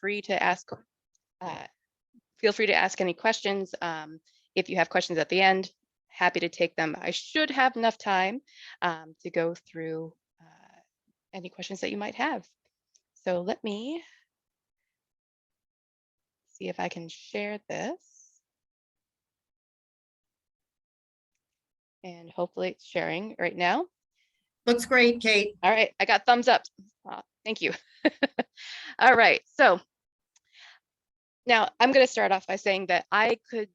free to ask feel free to ask any questions. If you have questions at the end, happy to take them. I should have enough time to go through any questions that you might have. So let me see if I can share this. And hopefully it's sharing right now. Looks great, Kate. All right, I got thumbs up. Thank you. All right, so now I'm going to start off by saying that I could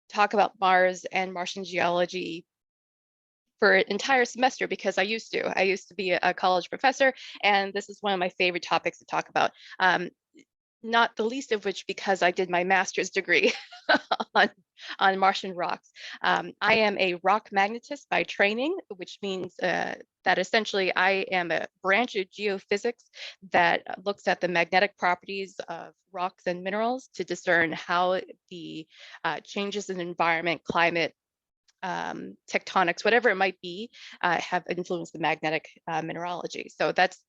talk about Mars and Martian geology for an entire semester because I used to. I used to be a college professor, and this is one of my favorite topics to talk about. Not the least of which because I did my master's degree on Martian rocks. I am a rock magnetist by training, which means that essentially I am a branch of geophysics that looks at the magnetic properties of rocks and minerals to discern how the changes in environment, climate, tectonics, whatever it might be, have influenced the magnetic mineralogy. So that's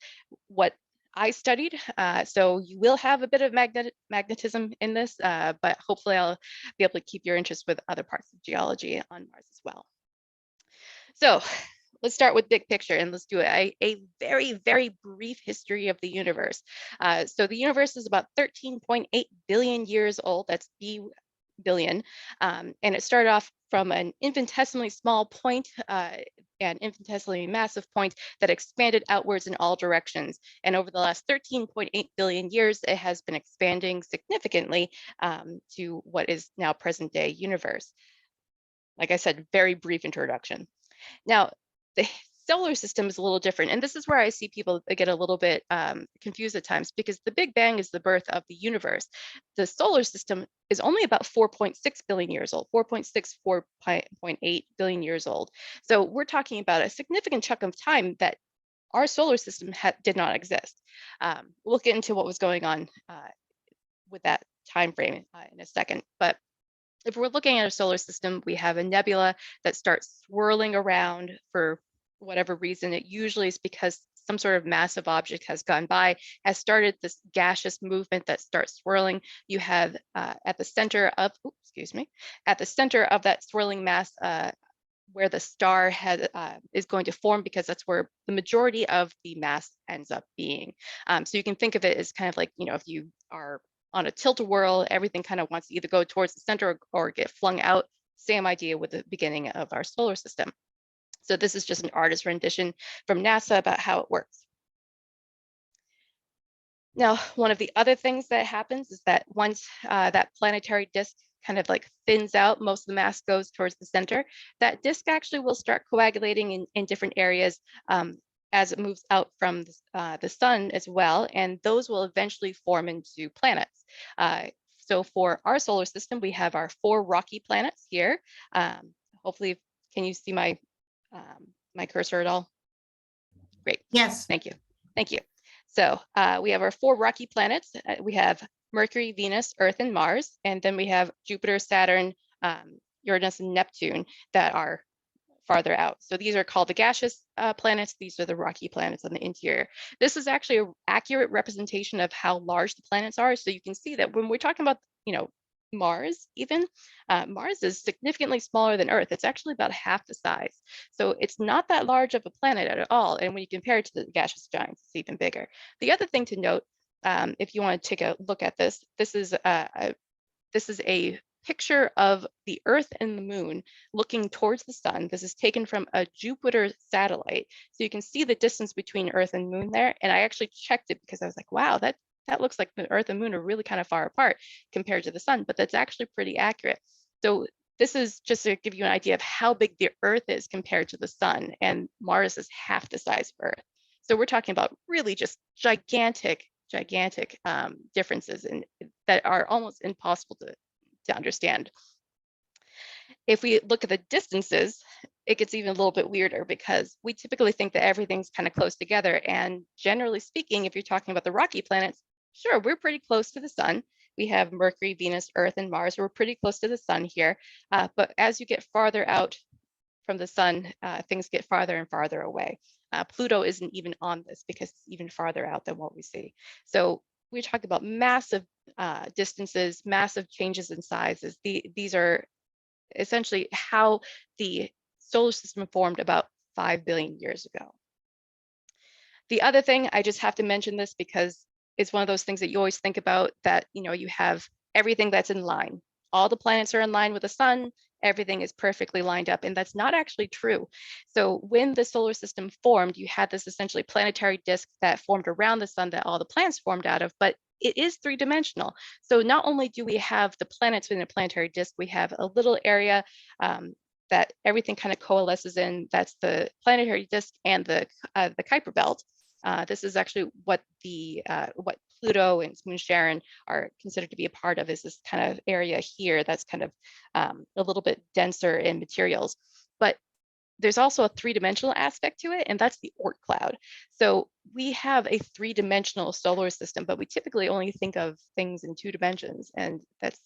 what I studied. So you will have a bit of magnetism in this, but hopefully I'll be able to keep your interest with other parts of geology on Mars as well. So let's start with big picture and let's do a very, very brief history of the universe. So the universe is about 13.8 billion years old. That's B billion. And it started off from an infinitesimally small point, an infinitesimally massive point that expanded outwards in all directions. And over the last 13.8 billion years, it has been expanding significantly to what is now present day universe. Like I said, very brief introduction. Now, the solar system is a little different. And this is where I see people get a little bit confused at times because the Big Bang is the birth of the universe. The solar system is only about 4.6 billion years old, 4.6, 4.8 billion years old. So we're talking about a significant chunk of time that our solar system did not exist. We'll get into what was going on with that time frame in a second. But if we're looking at a solar system, we have a nebula that starts swirling around for whatever reason. It usually is because some sort of massive object has gone by, has started this gaseous movement that starts swirling. You have at the center of, at the center of that swirling mass, where the star is going to form, because that's where the majority of the mass ends up being. So you can think of it as kind of like, if you are on a tilt-a-whirl, everything kind of wants to either go towards the center or get flung out. Same idea with the beginning of our solar system. So this is just an artist's rendition from NASA about how it works. Now, one of the other things that happens is that once that planetary disk kind of like thins out, most of the mass goes towards the center, that disk actually will start coagulating in different areas as it moves out from the sun as well, and those will eventually form into planets. So for our solar system, we have our 4 rocky planets here. Hopefully, can you see my cursor at all? Great. Yes. Thank you. Thank you. So we have our 4 rocky planets. We have Mercury, Venus, Earth, and Mars, and then we have Jupiter, Saturn, Uranus, and Neptune that are farther out. So these are called the gaseous planets. These are the rocky planets on the interior. This is actually an accurate representation of how large the planets are. So you can see that when we're talking about, Mars, even Mars is significantly smaller than Earth. It's actually about half the size. So it's not that large of a planet at all. And when you compare it to the gaseous giants, it's even bigger. The other thing to note, if you want to take a look at this, this is a picture of the Earth and the Moon looking towards the sun. This is taken from a Jupiter satellite. So you can see the distance between Earth and Moon there. And I actually checked it because I was like, wow, that looks like the Earth and Moon are really kind of far apart compared to the sun, but that's actually pretty accurate. So this is just to give you an idea of how big the Earth is compared to the sun, and Mars is half the size of Earth. So we're talking about really just gigantic differences that are almost impossible to understand. If we look at the distances, it gets even a little bit weirder because we typically think that everything's kind of close together. And generally speaking, if you're talking about the rocky planets, sure, we're pretty close to the sun. We have Mercury, Venus, Earth, and Mars. We're pretty close to the sun here. But as you get farther out from the sun, things get farther and farther away. Pluto isn't even on this because it's even farther out than what we see. So we talk about massive distances, massive changes in sizes. These are essentially how the solar system formed about 5 billion years ago. The other thing, I just have to mention this because it's one of those things that you always think about, that you have everything that's in line. All the planets are in line with the sun, everything is perfectly lined up, and that's not actually true. So when the solar system formed, you had this essentially planetary disk that formed around the sun that all the planets formed out of, but it is three-dimensional. So not only do we have the planets within a planetary disk, we have a little area that everything kind of coalesces in. That's the planetary disk and the Kuiper belt. This is actually what what Pluto and Moon Charon are considered to be a part of, is this kind of area here that's kind of a little bit denser in materials. But there's also a three-dimensional aspect to it, and that's the Oort cloud. So we have a three-dimensional solar system, but we typically only think of things in 2 dimensions, and that's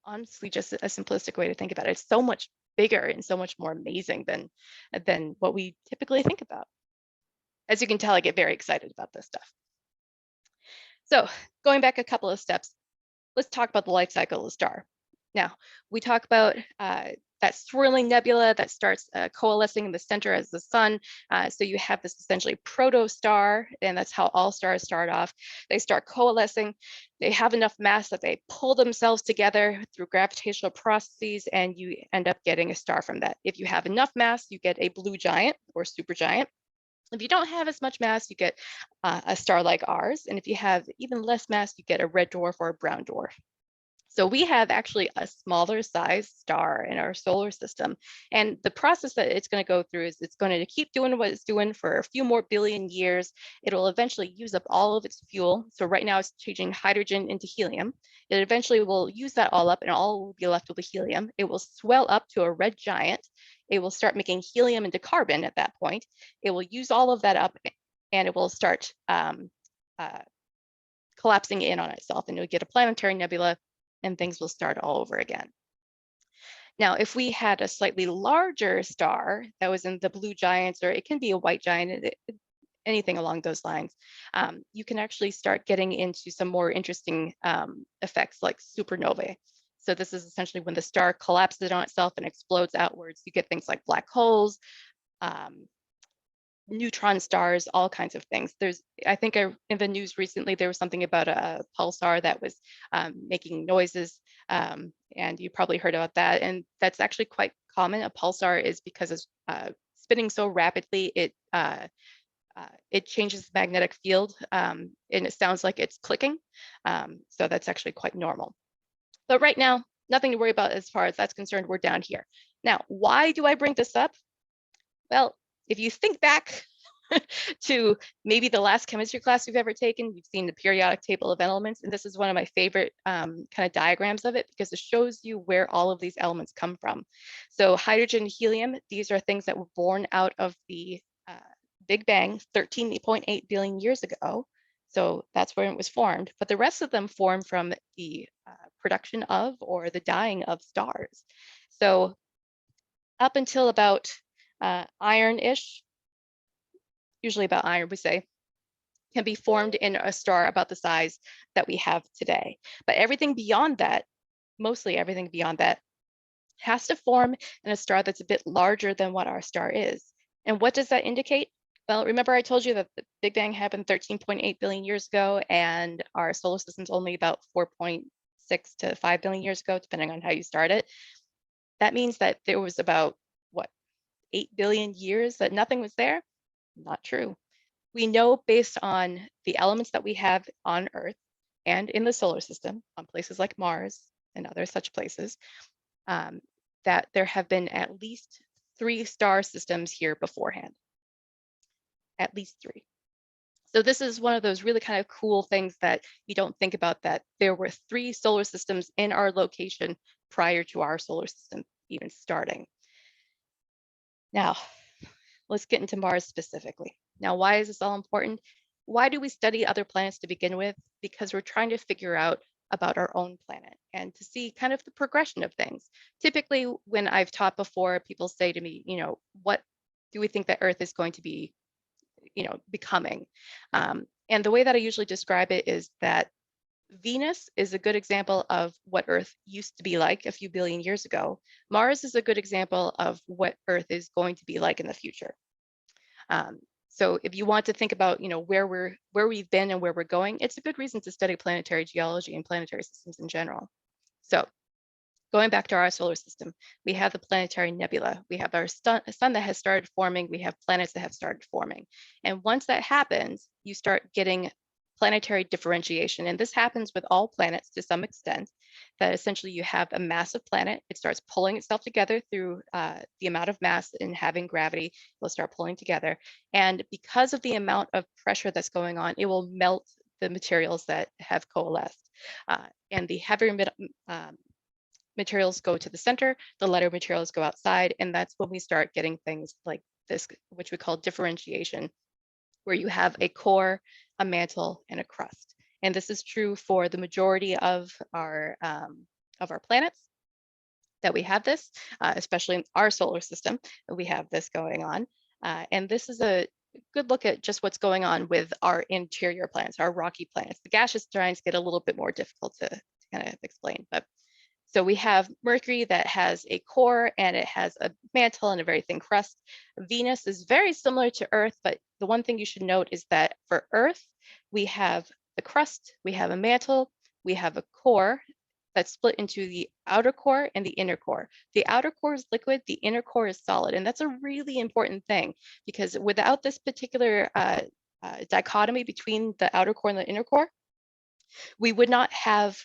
honestly just a simplistic way to think about it. It's so much bigger and so much more amazing than what we typically think about. As you can tell, I get very excited about this stuff. So going back a couple of steps, let's talk about the life cycle of the star. Now, we talk about that swirling nebula that starts coalescing in the center as the sun. So you have this essentially protostar, and that's how all stars start off. They start coalescing. They have enough mass that they pull themselves together through gravitational processes, and you end up getting a star from that. If you have enough mass, you get a blue giant or supergiant. If you don't have as much mass, you get a star like ours. And if you have even less mass, you get a red dwarf or a brown dwarf. So we have actually a smaller size star in our solar system. And the process that it's going to go through is it's going to keep doing what it's doing for a few more billion years. It'll eventually use up all of its fuel. So right now it's changing hydrogen into helium. It eventually will use that all up, and all will be left with the helium. It will swell up to a red giant. It will start making helium into carbon at that point. It will use all of that up, and it will start collapsing in on itself, and you'll get a planetary nebula, and things will start all over again. Now, if we had a slightly larger star that was in the blue giants, or it can be a white giant, anything along those lines, you can actually start getting into some more interesting effects like supernovae. So this is essentially when the star collapses on itself and explodes outwards. You get things like black holes, neutron stars, all kinds of things. I think in the news recently, there was something about a pulsar that was making noises, and you probably heard about that. And that's actually quite common. A pulsar is because it's spinning so rapidly, it changes the magnetic field, and it sounds like it's clicking. So that's actually quite normal. But right now, nothing to worry about as far as that's concerned. We're down here. Now, why do I bring this up? Well, if you think back to maybe the last chemistry class you've ever taken, you've seen the periodic table of elements, and this is one of my favorite kind of diagrams of it, because it shows you where all of these elements come from. So hydrogen, helium, these are things that were born out of the Big Bang 13.8 billion years ago. So that's where it was formed, but the rest of them formed from the production of, or the dying of, stars. So up until about iron-ish, usually about iron, we say, can be formed in a star about the size that we have today. But everything beyond that, mostly everything beyond that, has to form in a star that's a bit larger than what our star is. And what does that indicate? Well, remember I told you that the Big Bang happened 13.8 billion years ago, and our solar system's only about 4.6 to 5 billion years ago, depending on how you start it. That means that there was about, 8 billion years that nothing was there? Not true. We know, based on the elements that we have on Earth and in the solar system, on places like Mars and other such places, that there have been at least 3 star systems here beforehand. At least 3. So this is one of those really kind of cool things that you don't think about, that there were 3 solar systems in our location prior to our solar system even starting. Now, let's get into Mars specifically. Now, why is this all important? Why do we study other planets to begin with? Because we're trying to figure out about our own planet and to see kind of the progression of things. Typically, when I've taught before, people say to me, what do we think that Earth is going to be, becoming? And the way that I usually describe it is that Venus is a good example of what Earth used to be like a few billion years ago. Mars is a good example of what Earth is going to be like in the future. So if you want to think about, where we've been and where we're going, it's a good reason to study planetary geology and planetary systems in general. So going back to our solar system, we have the planetary nebula. We have our sun that has started forming. We have planets that have started forming. And once that happens, you start getting planetary differentiation. And this happens with all planets to some extent, that essentially you have a massive planet. It starts pulling itself together through the amount of mass and having gravity. It will start pulling together. And because of the amount of pressure that's going on, it will melt the materials that have coalesced. And the heavier materials go to the center, the lighter materials go outside, and that's when we start getting things like this, which we call differentiation, where you have a core, a mantle, and a crust. And this is true for the majority of our planets that we have this, especially in our solar system, we have this going on. And this is a good look at just what's going on with our interior planets, our rocky planets. The gaseous giants get a little bit more difficult to kind of explain, but so we have Mercury that has a core and it has a mantle and a very thin crust. Venus is very similar to Earth, but the one thing you should note is that for Earth, we have the crust, we have a mantle, we have a core that's split into the outer core and the inner core. The outer core is liquid, the inner core is solid, and that's a really important thing because without this particular dichotomy between the outer core and the inner core, we would not have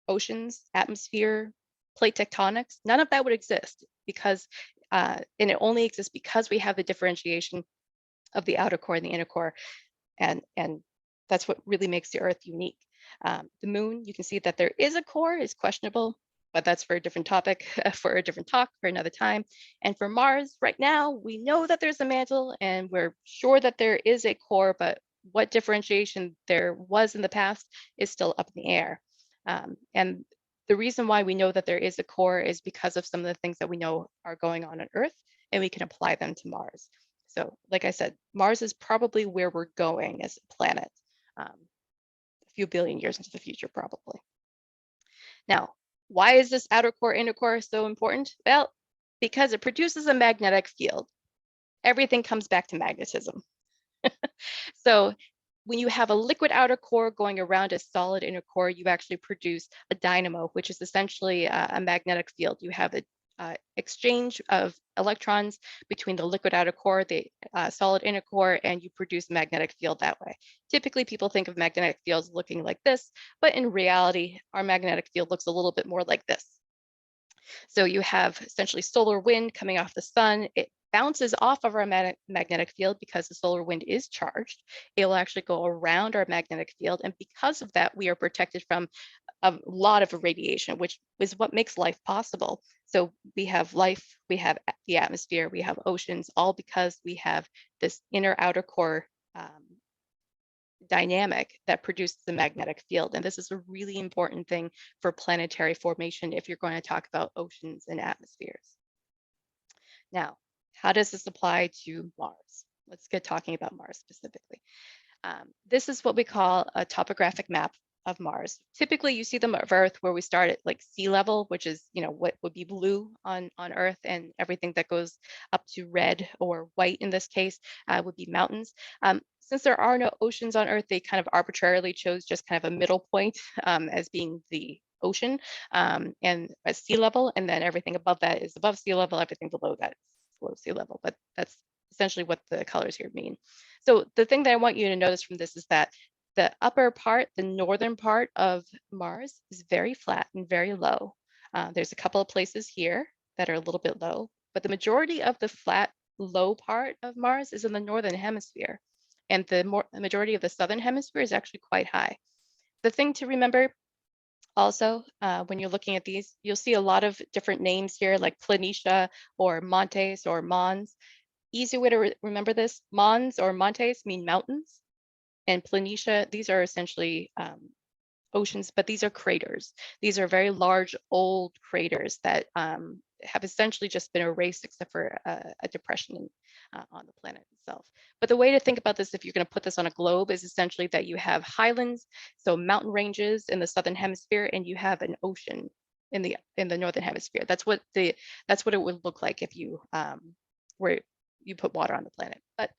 oceans, atmosphere, plate tectonics. None of that would exist because, and it only exists because we have the differentiation of the outer core and the inner core, and that's what really makes the Earth unique. The moon, you can see that there is a core, is questionable, but that's for a different topic, for a different talk, for another time. And for Mars, right now, we know that there's a mantle and we're sure that there is a core, but what differentiation there was in the past is still up in the air. And the reason why we know that there is a core is because of some of the things that we know are going on Earth, and we can apply them to Mars. So like I said, Mars is probably where we're going as a planet, a few billion years into the future, probably. Now, why is this outer core, inner core so important? Well, because it produces a magnetic field. Everything comes back to magnetism. So when you have a liquid outer core going around a solid inner core, you actually produce a dynamo, which is essentially a magnetic field. You have an exchange of electrons between the liquid outer core, the solid inner core, and you produce a magnetic field that way. Typically, people think of magnetic fields looking like this, but in reality, our magnetic field looks a little bit more like this. So you have essentially solar wind coming off the sun. It bounces off of our magnetic field because the solar wind is charged. It will actually go around our magnetic field. And because of that, we are protected from a lot of radiation, which is what makes life possible. So we have life, we have the atmosphere, we have oceans, all because we have this inner outer core dynamic that produces the magnetic field. And this is a really important thing for planetary formation if you're going to talk about oceans and atmospheres. Now, how does this apply to Mars? Let's get talking about Mars specifically. This is what we call a topographic map of Mars. Typically, you see them of Earth where we start at like sea level, which is what would be blue on Earth, and everything that goes up to red or white in this case would be mountains. Since there are no oceans on Earth, they kind of arbitrarily chose just kind of a middle point as being the ocean and at sea level, and then everything above that is above sea level, everything below that is below sea level. But that's essentially what the colors here mean. So the thing that I want you to notice from this is that the upper part, the northern part of Mars, is very flat and very low. There's a couple of places here that are a little bit low, but the majority of the flat, low part of Mars is in the northern hemisphere. And the majority of the southern hemisphere is actually quite high. The thing to remember also, when you're looking at these, you'll see a lot of different names here, like Planitia or Montes or Mons. Easy way to remember this, Mons or Montes mean mountains, and Planitia, these are essentially oceans, but these are craters. These are very large, old craters that have essentially just been erased except for a depression on the planet itself. But the way to think about this, if you're going to put this on a globe, is essentially that you have highlands, so mountain ranges in the southern hemisphere, and you have an ocean in the northern hemisphere. That's what it would look like if you where you put water on the planet. But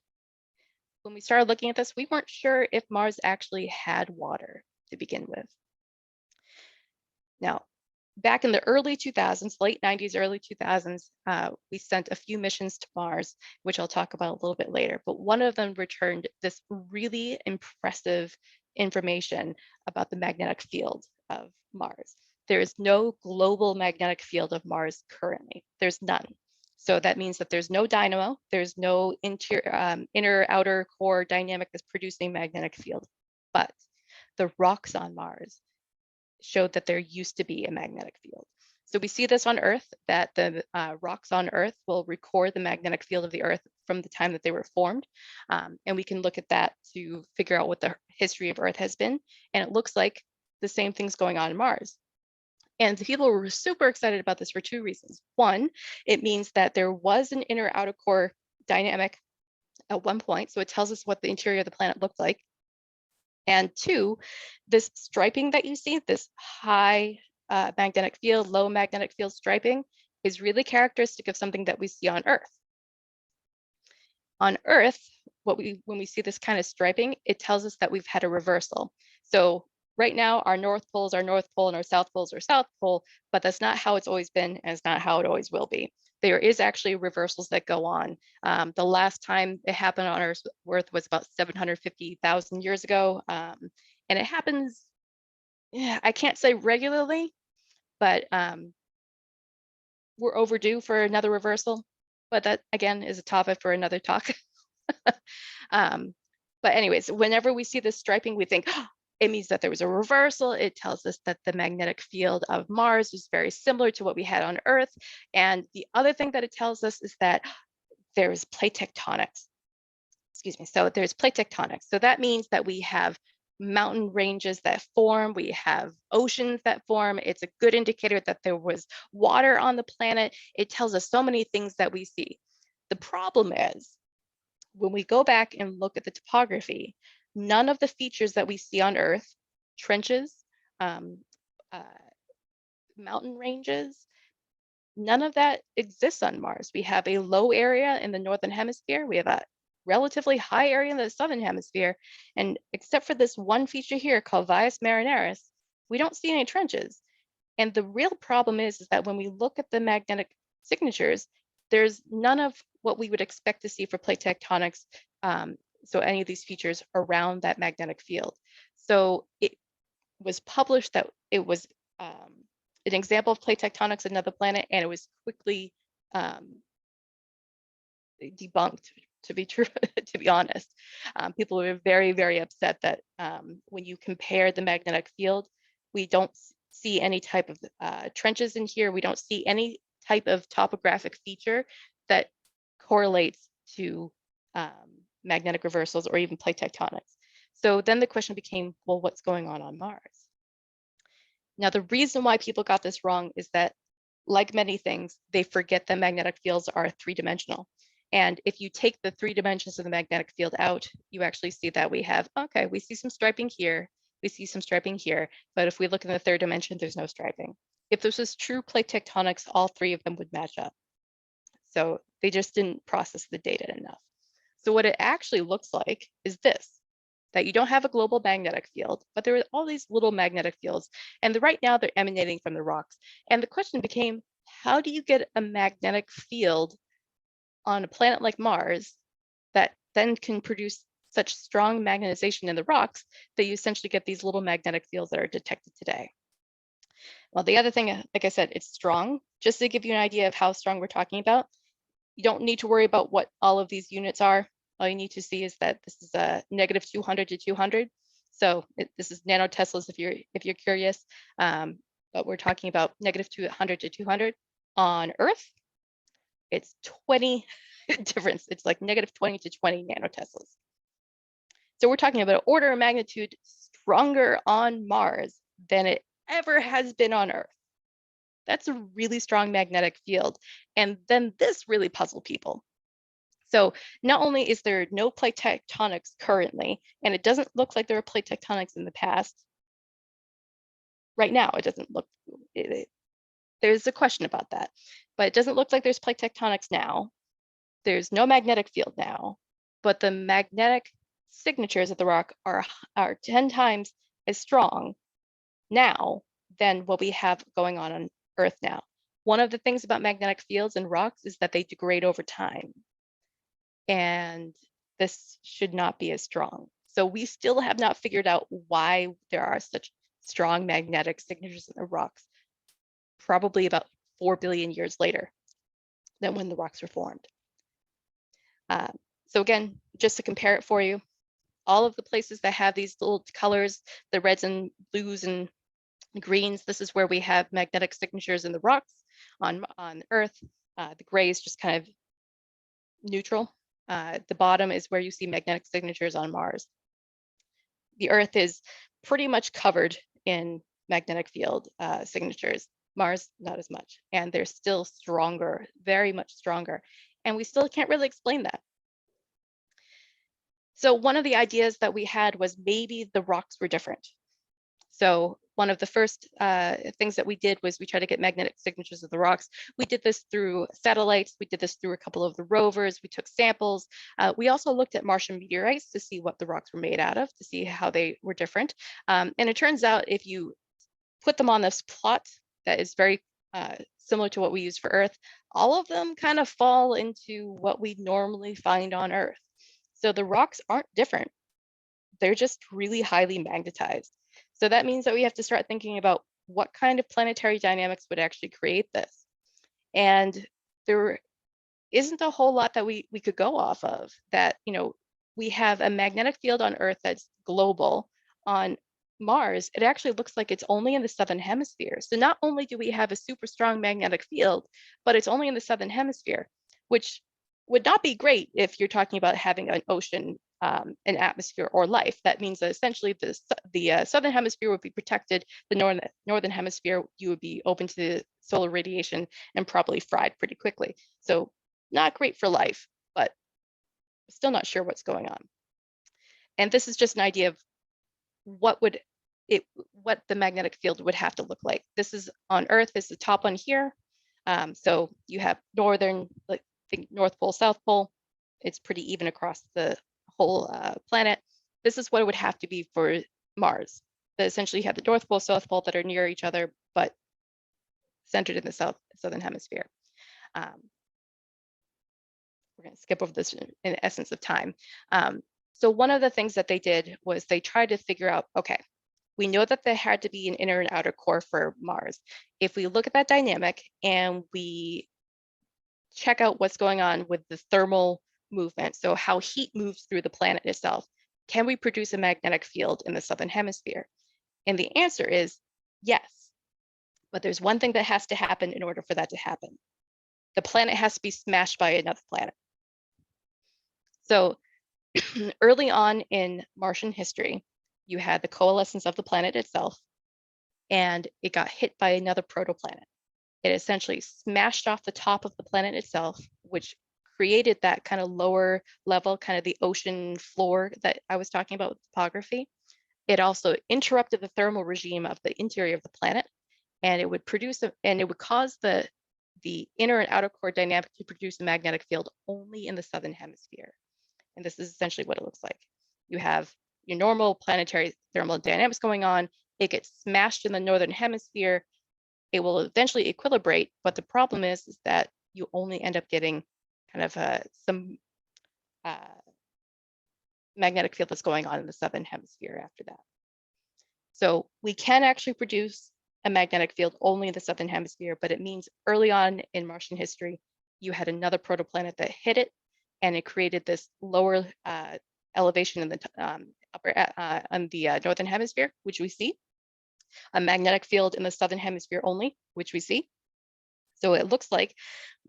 when we started looking at this, we weren't sure if Mars actually had water to begin with. Now, back in the early 2000s, late 90s, early 2000s, we sent a few missions to Mars, which I'll talk about a little bit later. But one of them returned this really impressive information about the magnetic field of Mars. There is no global magnetic field of Mars currently. There's none. So that means that there's no dynamo, there's no inner outer core dynamic that's producing a magnetic field. But the rocks on Mars showed that there used to be a magnetic field. So we see this on Earth, that the rocks on Earth will record the magnetic field of the Earth from the time that they were formed. And we can look at that to figure out what the history of Earth has been. And it looks like the same thing's going on in Mars. And the people were super excited about this for two reasons. One, it means that there was an inner outer core dynamic at one point. So it tells us what the interior of the planet looked like. And two, this striping that you see, this high magnetic field, low magnetic field striping, is really characteristic of something that we see on Earth. On Earth, when we see this kind of striping, it tells us that we've had a reversal. So right now, our North Pole is our North Pole and our South Pole is our South Pole, but that's not how it's always been, and it's not how it always will be. There is actually reversals that go on. The last time it happened on Earth was about 750,000 years ago. And it happens, I can't say regularly, but we're overdue for another reversal. But that, again, is a topic for another talk. But anyways, whenever we see this striping, we think, oh, it means that there was a reversal. It tells us that the magnetic field of Mars is very similar to what we had on Earth. And the other thing that it tells us is that there's plate tectonics. Excuse me. So there's plate tectonics. So that means that we have mountain ranges that form, we have oceans that form. It's a good indicator that there was water on the planet. It tells us so many things that we see. The problem is, when we go back and look at the topography, none of the features that we see on Earth, trenches, mountain ranges, none of that exists on Mars. We have a low area in the northern hemisphere. We have a relatively high area in the southern hemisphere. And except for this one feature here called Vias Marineris, we don't see any trenches. And the real problem is that when we look at the magnetic signatures, there's none of what we would expect to see for plate tectonics, so any of these features around that magnetic field. So it was published that it was an example of plate tectonics on another planet, and it was quickly debunked, to be true, to be honest. People were very, very upset that when you compare the magnetic field, we don't see any type of trenches in here. We don't see any type of topographic feature that correlates to magnetic reversals or even plate tectonics. So then the question became, well, what's going on Mars? Now, the reason why people got this wrong is that, like many things, they forget that magnetic fields are three-dimensional. And if you take the 3 dimensions of the magnetic field out, you actually see that we have, okay, we see some striping here, we see some striping here, but if we look in the 3rd dimension, there's no striping. If this was true plate tectonics, all 3 of them would match up. So they just didn't process the data enough. So what it actually looks like is this, that you don't have a global magnetic field, but there are all these little magnetic fields. And right now they're emanating from the rocks. And the question became, how do you get a magnetic field on a planet like Mars that then can produce such strong magnetization in the rocks that you essentially get these little magnetic fields that are detected today? Well, the other thing, like I said, it's strong. Just to give you an idea of how strong we're talking about, you don't need to worry about what all of these units are. All you need to see is that this is a negative 200 to 200. So this is nanoteslas if you're curious. But we're talking about negative 200 to 200. On Earth, it's 20 difference. It's like negative 20 to 20 nanoteslas. So we're talking about an order of magnitude stronger on Mars than it ever has been on Earth. That's a really strong magnetic field. And then this really puzzled people. So not only is there no plate tectonics currently, and it doesn't look like there were plate tectonics in the past, right now it doesn't look, there's a question about that, but it doesn't look like there's plate tectonics now. There's no magnetic field now, but the magnetic signatures of the rock are 10 times as strong now than what we have going on Earth now. One of the things about magnetic fields and rocks is that they degrade over time. And this should not be as strong. So we still have not figured out why there are such strong magnetic signatures in the rocks, probably about 4 billion years later than when the rocks were formed. So again, just to compare it for you, all of the places that have these little colors, the reds and blues and greens, this is where we have magnetic signatures in the rocks on Earth. The gray is just kind of neutral. The bottom is where you see magnetic signatures on Mars. The Earth is pretty much covered in magnetic field signatures. Mars, not as much. And they're still stronger, very much stronger. And we still can't really explain that. So one of the ideas that we had was maybe the rocks were different. So one of the first things that we did was we tried to get magnetic signatures of the rocks. We did this through satellites. We did this through a couple of the rovers. We took samples. We also looked at Martian meteorites to see what the rocks were made out of, to see how they were different. And it turns out if you put them on this plot that is very similar to what we use for Earth, all of them kind of fall into what we normally find on Earth. So the rocks aren't different. They're just really highly magnetized. So that means that we have to start thinking about what kind of planetary dynamics would actually create this. And there isn't a whole lot that we could go off of that, we have a magnetic field on Earth that's global. On Mars, it actually looks like it's only in the southern hemisphere. So not only do we have a super strong magnetic field, but it's only in the southern hemisphere, which would not be great if you're talking about having an ocean, an atmosphere, or life. That means that essentially the southern hemisphere would be protected. The northern hemisphere, you would be open to solar radiation and probably fried pretty quickly. So not great for life, but still not sure what's going on. And this is just an idea of what the magnetic field would have to look like. This is on Earth, this is the top one here. So you have northern, like think North Pole, South Pole. It's pretty even across the whole planet. This is what it would have to be for Mars. That essentially you have the North Pole, South Pole that are near each other, but centered in the southern hemisphere. We're going to skip over this in essence of time. So one of the things that they did was they tried to figure out, okay, we know that there had to be an inner and outer core for Mars. If we look at that dynamic and we check out what's going on with the thermal movement, so how heat moves through the planet itself, can we produce a magnetic field in the southern hemisphere? And the answer is yes. But there's one thing that has to happen in order for that to happen. The planet has to be smashed by another planet. So early on in Martian history, you had the coalescence of the planet itself, and it got hit by another protoplanet. It essentially smashed off the top of the planet itself, which created that kind of lower level, kind of the ocean floor that I was talking about with topography. It also interrupted the thermal regime of the interior of the planet, and it would cause the inner and outer core dynamic to produce a magnetic field only in the southern hemisphere. And this is essentially what it looks like. You have your normal planetary thermal dynamics going on. It gets smashed in the northern hemisphere. It will eventually equilibrate, but the problem is that you only end up getting kind of some magnetic field that's going on in the southern hemisphere after that. So we can actually produce a magnetic field only in the southern hemisphere, but it means early on in Martian history, you had another protoplanet that hit it, and it created this lower elevation in the on the northern hemisphere, which we see, a magnetic field in the southern hemisphere only, which we see. So it looks like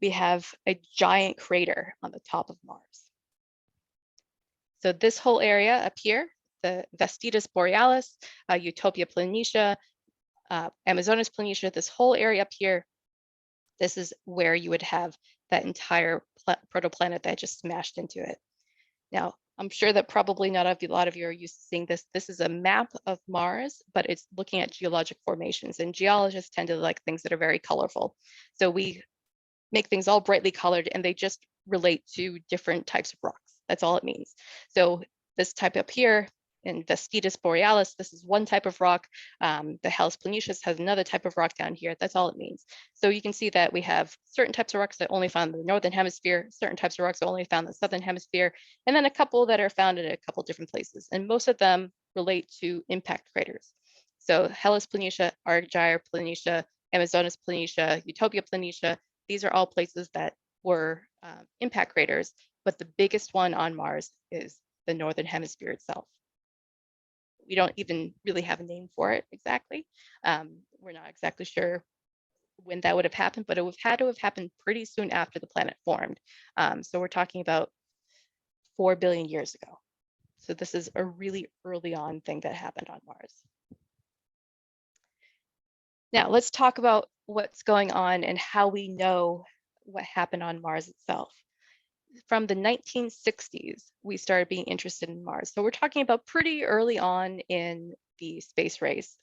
we have a giant crater on the top of Mars. So this whole area up here, the Vestidas Borealis, Utopia Planitia, Amazonas, Planitia, this whole area up here, this is where you would have that entire protoplanet that just smashed into it. Now, I'm sure that probably not a lot of you are used to seeing this. This is a map of Mars, but it's looking at geologic formations, and geologists tend to like things that are very colorful. So we make things all brightly colored, and they just relate to different types of rocks. That's all it means. So this type up here in Vestitus borealis, this is one type of rock. The Hellas Planitia has another type of rock down here. That's all it means. So you can see that we have certain types of rocks that only found in the northern hemisphere, certain types of rocks only found in the southern hemisphere, and then a couple that are found in a couple different places. And most of them relate to impact craters. So Hellas Planitia, Argyre Planitia, Amazonas Planitia, Utopia Planitia, these are all places that were impact craters, but the biggest one on Mars is the northern hemisphere itself. We don't even really have a name for it exactly. We're not exactly sure when that would have happened, but it would have had to have happened pretty soon after the planet formed. So we're talking about 4 billion years ago. So this is a really early on thing that happened on Mars. Now let's talk about what's going on and how we know what happened on Mars itself. From the 1960s, we started being interested in Mars. So we're talking about pretty early on in the space race.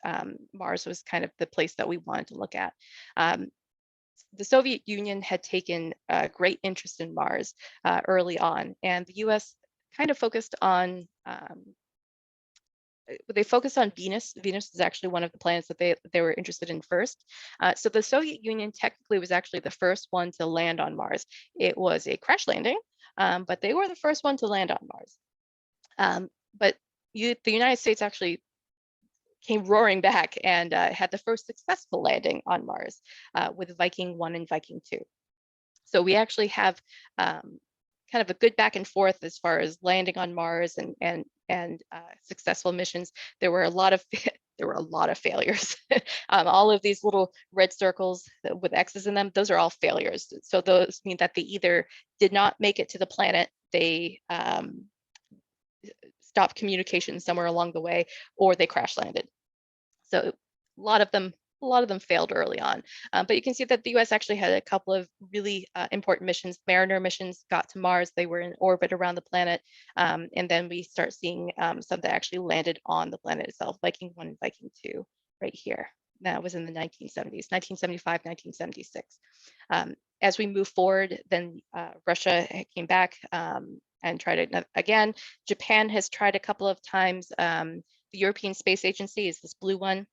Mars was kind of the place that we wanted to look at. The Soviet Union had taken a great interest in Mars early on, and the US kind of focused on Venus. Venus is actually one of the planets that they were interested in first. So the Soviet Union technically was actually the first one to land on Mars. It was a crash landing, but they were the first one to land on Mars. But the United States actually came roaring back and had the first successful landing on Mars with Viking 1 and Viking 2. So we actually have kind of a good back and forth as far as landing on Mars and successful missions. There were a lot of failures. All of these little red circles with X's in them, those are all failures. So those mean that they either did not make it to the planet, they stopped communication somewhere along the way, or they crash landed. So a lot of them failed early on. But you can see that the US actually had a couple of really important missions. Mariner missions got to Mars. They were in orbit around the planet. And then we start seeing some that actually landed on the planet itself, Viking 1 and Viking 2 right here. That was in the 1970s, 1975, 1976. As we move forward, then Russia came back and tried it again. Japan has tried a couple of times. The European Space Agency is this blue one.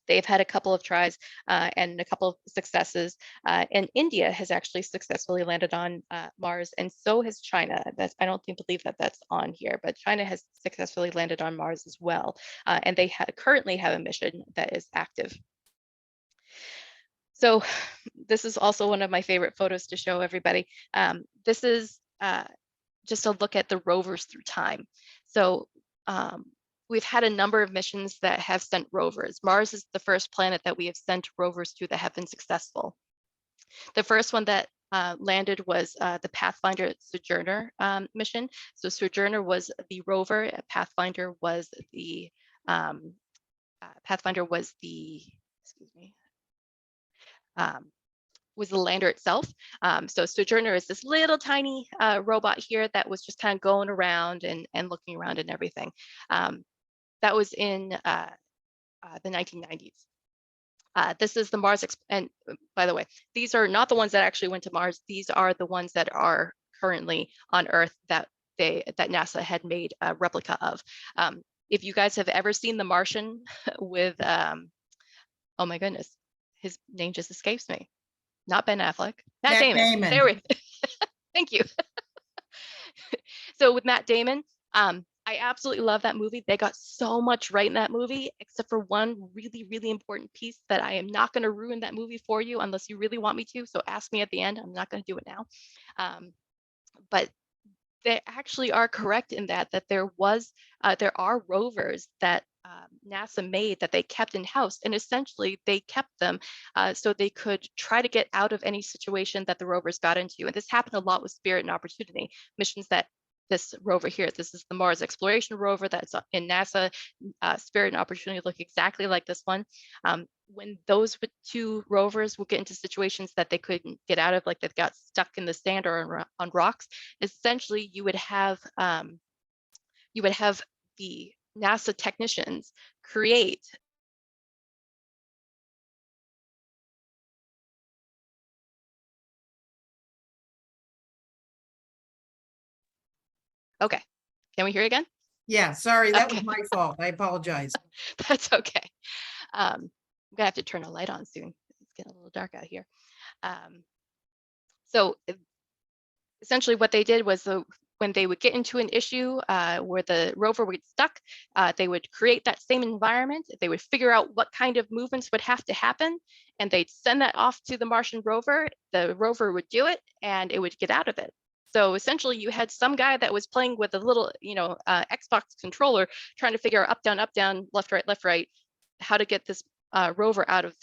They've had a couple of tries and a couple of successes. And India has actually successfully landed on Mars, and so has China. I don't believe that that's on here, but China has successfully landed on Mars as well. And they currently have a mission that is active. So this is also one of my favorite photos to show everybody. This is just a look at the rovers through time. So we've had a number of missions that have sent rovers. Mars is the first planet that we have sent rovers to that have been successful. The first one that landed was the Pathfinder Sojourner mission. So Sojourner was the rover. Pathfinder was the was the lander itself. So Sojourner is this little tiny robot here that was just kind of going around and looking around and everything. That was in the 1990s. This is the Mars, and by the way, these are not the ones that actually went to Mars. These are the ones that are currently on Earth that NASA had made a replica of. If you guys have ever seen The Martian with, oh my goodness, his name just escapes me. Not Ben Affleck, Matt Damon. There we thank you. So with Matt Damon, I absolutely love that movie. They got so much right in that movie, except for one really, really important piece that I am not going to ruin that movie for you unless you really want me to. So ask me at the end. I'm not going to do it now. But they actually are correct in that there are rovers that NASA made that they kept in house, and essentially they kept them so they could try to get out of any situation that the rovers got into. And this happened a lot with Spirit and Opportunity missions that this rover here, this is the Mars Exploration Rover that's in NASA. Spirit and Opportunity look exactly like this one. when those two rovers would get into situations that they couldn't get out of, like they got stuck in the sand or on rocks, essentially you would have the NASA technicians create Okay, can we hear you again? Yeah, sorry, that was Okay. my fault. I apologize. That's okay. I'm gonna have to turn a light on soon. It's getting a little dark out here. So essentially what they did was when they would get into an issue where the rover would get stuck, they would create that same environment. They would figure out what kind of movements would have to happen, and they'd send that off to the Martian rover. The rover would do it, and it would get out of it. So essentially, you had some guy that was playing with a little, Xbox controller, trying to figure out up, down, left, right, how to get this rover out of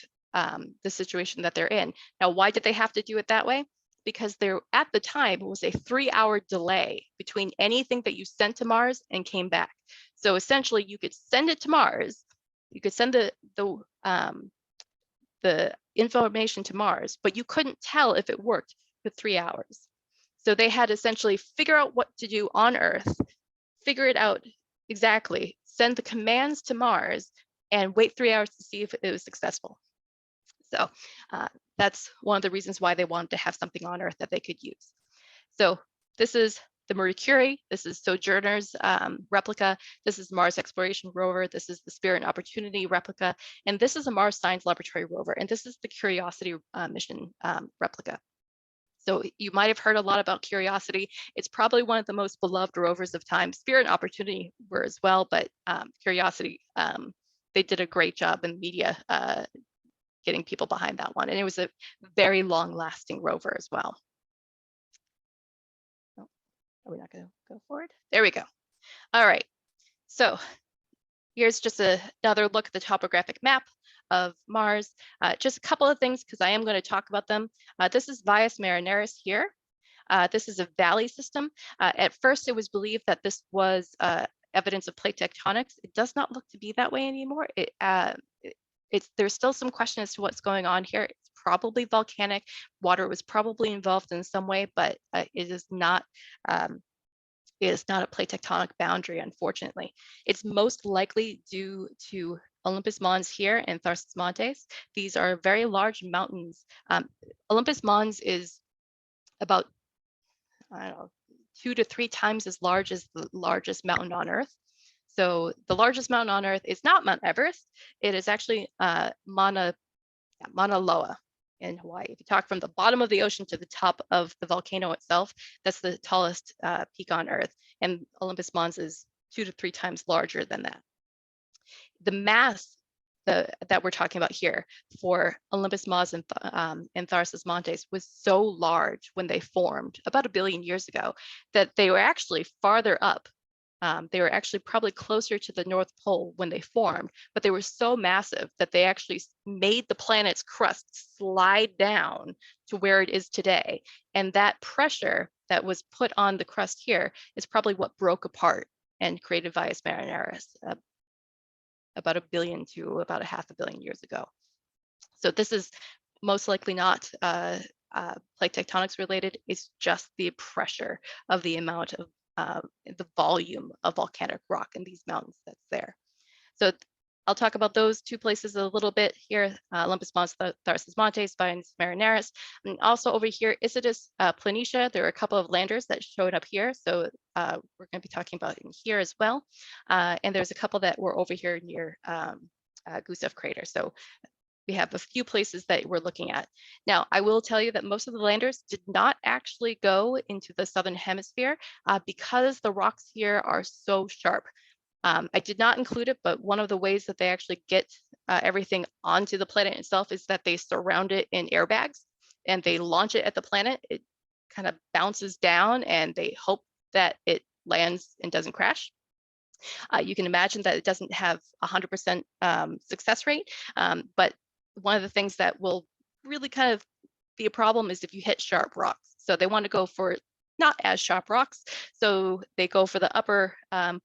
the situation that they're in. Now, why did they have to do it that way? Because there at the time was a 3-hour delay between anything that you sent to Mars and came back. So essentially you could send it to Mars, you could send the information to Mars, but you couldn't tell if it worked for 3 hours. So they had to essentially figure out what to do on Earth, figure it out exactly, send the commands to Mars, and wait 3 hours to see if it was successful. So that's one of the reasons why they wanted to have something on Earth that they could use. So this is the Mercury, this is Sojourner's replica, this is Mars Exploration Rover, this is the Spirit and Opportunity replica, and this is a Mars Science Laboratory rover, and this is the Curiosity mission replica. So you might have heard a lot about Curiosity. It's probably one of the most beloved rovers of time. Spirit and Opportunity were as well, but Curiosity, they did a great job in media getting people behind that one. And it was a very long lasting rover as well. Oh, are we not going to go forward? There we go. All right. So here's just another look at the topographic map of Mars. Just a couple of things, because I am going to talk about them. This is Valles Marineris here. This is a valley system. At first, it was believed that this was evidence of plate tectonics. It does not look to be that way anymore. There's still some question as to what's going on here. It's probably volcanic. Water was probably involved in some way, but it is not a plate tectonic boundary, unfortunately. It's most likely due to Olympus Mons here and Tharsis Montes. These are very large mountains. Olympus Mons is about, I don't know, 2 to 3 times as large as the largest mountain on Earth. So the largest mountain on Earth is not Mount Everest. It is actually Mauna Loa in Hawaii. If you talk from the bottom of the ocean to the top of the volcano itself, that's the tallest peak on Earth. And Olympus Mons is 2 to 3 times larger than that. The mass that we're talking about here for Olympus Mons and Tharsis Montes was so large when they formed about 1 billion years ago that they were actually farther up. They were actually probably closer to the North Pole when they formed, but they were so massive that they actually made the planet's crust slide down to where it is today. And that pressure that was put on the crust here is probably what broke apart and created Valles Marineris about 1 billion to about 500 million years ago. So this is most likely not plate tectonics related. It's just the pressure of the amount of the volume of volcanic rock in these mountains that's there. So I'll talk about those 2 places a little bit here, Olympus Mons, Tharsis Montes, Valles Marineris, and also over here, Isidis Planitia. There are a couple of landers that showed up here, so we're going to be talking about in here as well. And there's a couple that were over here near Gusev Crater. So we have a few places that we're looking at. Now, I will tell you that most of the landers did not actually go into the southern hemisphere because the rocks here are so sharp. I did not include it, but one of the ways that they actually get everything onto the planet itself is that they surround it in airbags and they launch it at the planet. It kind of bounces down and they hope that it lands and doesn't crash. You can imagine that it doesn't have 100% success rate, but one of the things that will really kind of be a problem is if you hit sharp rocks. So they want to go for not as sharp rocks. So they go for the upper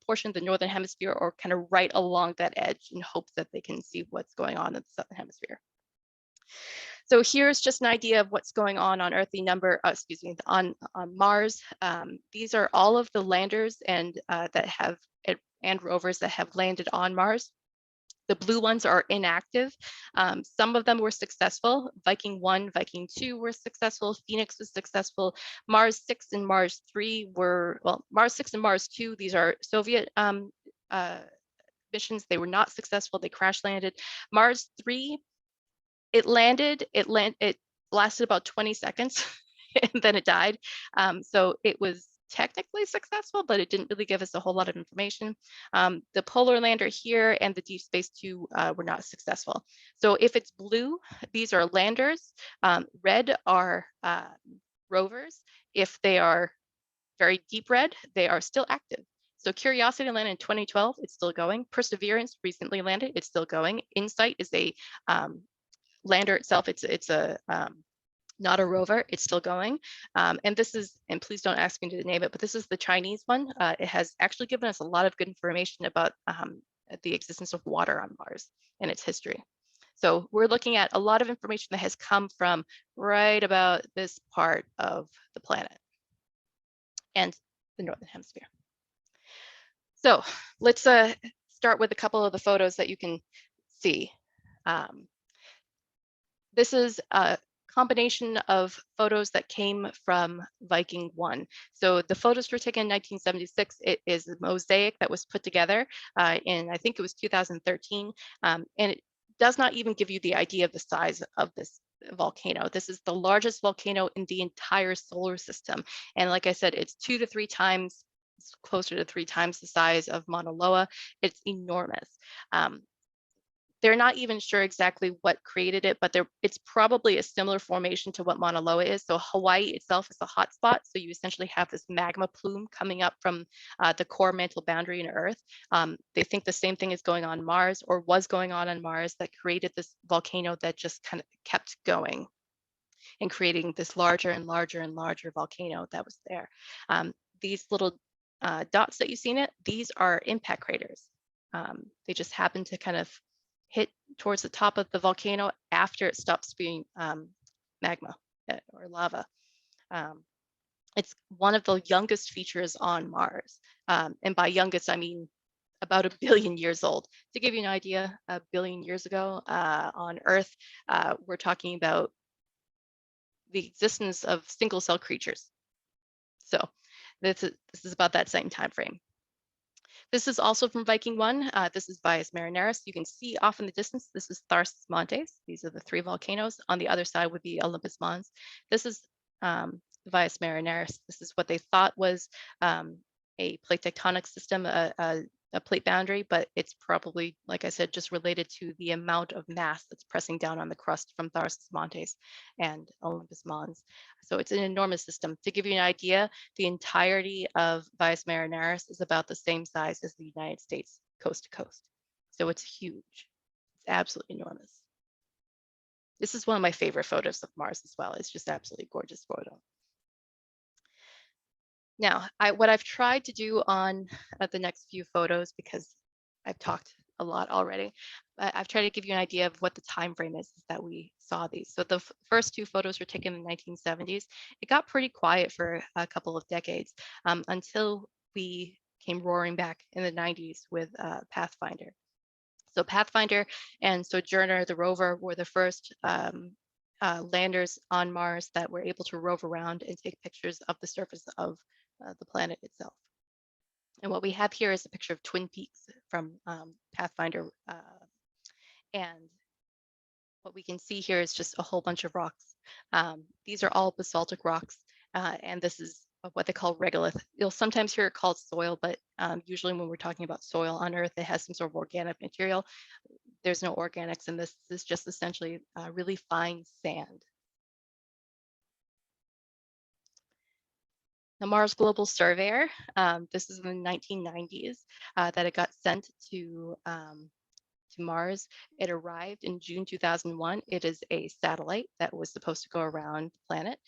portion of the northern hemisphere, or kind of right along that edge, in hopes that they can see what's going on in the southern hemisphere. So here's just an idea of what's going on Earth, on Mars. These are all of the landers and that have and rovers that have landed on Mars. The blue ones are inactive. Some of them were successful. Viking 1, Viking 2 were successful. Phoenix was successful. Mars 6 and Mars 3 were, well, Mars 6 and Mars 2, these are Soviet missions. They were not successful. They crash landed. Mars 3, it lasted about 20 seconds and then it died. So it was technically successful, but it didn't really give us a whole lot of information. The polar lander here and the Deep Space 2 were not successful. So if it's blue, these are landers. Red are rovers. If they are very deep red, they are still active. So Curiosity landed in 2012, it's still going. Perseverance recently landed, it's still going. InSight is a lander itself, it's a not a rover, it's still going. And this is, and please don't ask me to name it, but this is the Chinese one. It has actually given us a lot of good information about the existence of water on Mars and its history. So we're looking at a lot of information that has come from right about this part of the planet and the Northern Hemisphere. So let's start with a couple of the photos that you can see. This is a combination of photos that came from Viking 1. So the photos were taken in 1976. It is a mosaic that was put together in, I think it was 2013. And it does not even give you the idea of the size of this volcano. This is the largest volcano in the entire solar system. And like I said, it's 2 to 3 times, it's closer to 3 times the size of Mauna Loa. It's enormous. They're not even sure exactly what created it, but it's probably a similar formation to what Mauna Loa is. So Hawaii itself is a hot spot. So you essentially have this magma plume coming up from the core mantle boundary in Earth. They think the same thing is going on Mars, or was going on Mars, that created this volcano that just kind of kept going and creating this larger and larger and larger volcano that was there. These little dots that you see in it, these are impact craters. They just happen to kind of hit towards the top of the volcano after it stops spewing magma or lava. It's one of the youngest features on Mars. And by youngest, I mean about 1 billion years old. To give you an idea, 1 billion years ago on Earth, we're talking about the existence of single cell creatures. So this is about that same time frame. This is also from Viking 1. This is Valles Marineris. You can see off in the distance, this is Tharsis Montes. These are the 3 volcanoes. On the other side would be Olympus Mons. This is Valles Marineris. This is what they thought was a plate tectonic system, a plate boundary, but it's probably, like I said, just related to the amount of mass that's pressing down on the crust from Tharsis Montes and Olympus Mons. So it's an enormous system. To give you an idea, the entirety of Valles Marineris is about the same size as the United States, coast to coast. So it's huge. It's absolutely enormous. This is one of my favorite photos of Mars as well. It's just absolutely gorgeous photo. Now, what I've tried to do on the next few photos, because I've talked a lot already, I've tried to give you an idea of what the time frame is that we saw these. So the first 2 photos were taken in the 1970s. It got pretty quiet for a couple of decades until we came roaring back in the 90s with Pathfinder. So Pathfinder and Sojourner, the rover, were the first landers on Mars that were able to rove around and take pictures of the surface of the planet itself. And what we have here is a picture of Twin Peaks from Pathfinder. And what we can see here is just a whole bunch of rocks. These are all basaltic rocks, and this is what they call regolith. You'll sometimes hear it called soil, but usually when we're talking about soil on Earth, it has some sort of organic material. There's no organics in this. This is just essentially really fine sand. The Mars Global Surveyor, this is in the 1990s that it got sent to to Mars. It arrived in June 2001. It is a satellite that was supposed to go around the planet.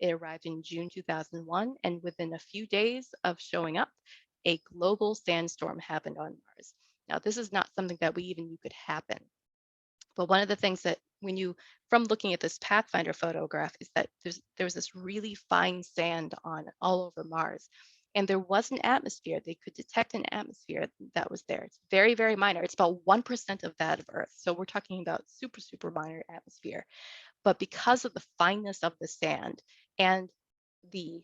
It arrived in June 2001, and within a few days of showing up, a global sandstorm happened on Mars. Now, this is not something that we even knew could happen. But one of the things that when you, from looking at this Pathfinder photograph, is that there was this really fine sand on all over Mars. And there was an atmosphere. They could detect an atmosphere that was there. It's very, very minor. It's about 1% of that of Earth. So we're talking about super, super minor atmosphere. But because of the fineness of the sand and the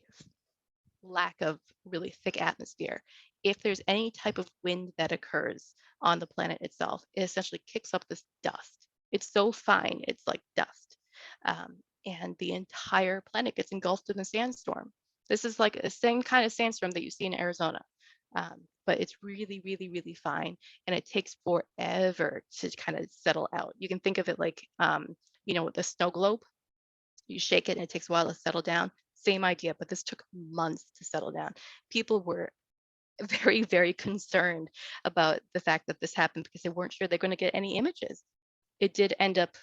lack of really thick atmosphere, if there's any type of wind that occurs on the planet itself, it essentially kicks up this dust. It's so fine, it's like dust. And the entire planet gets engulfed in a sandstorm. This is like the same kind of sandstorm that you see in Arizona. But it's really, really, really fine. And it takes forever to kind of settle out. You can think of it like, with the snow globe. You shake it and it takes a while to settle down. Same idea, but this took months to settle down. People were very, very concerned about the fact that this happened because they weren't sure they're going to get any images. It did end up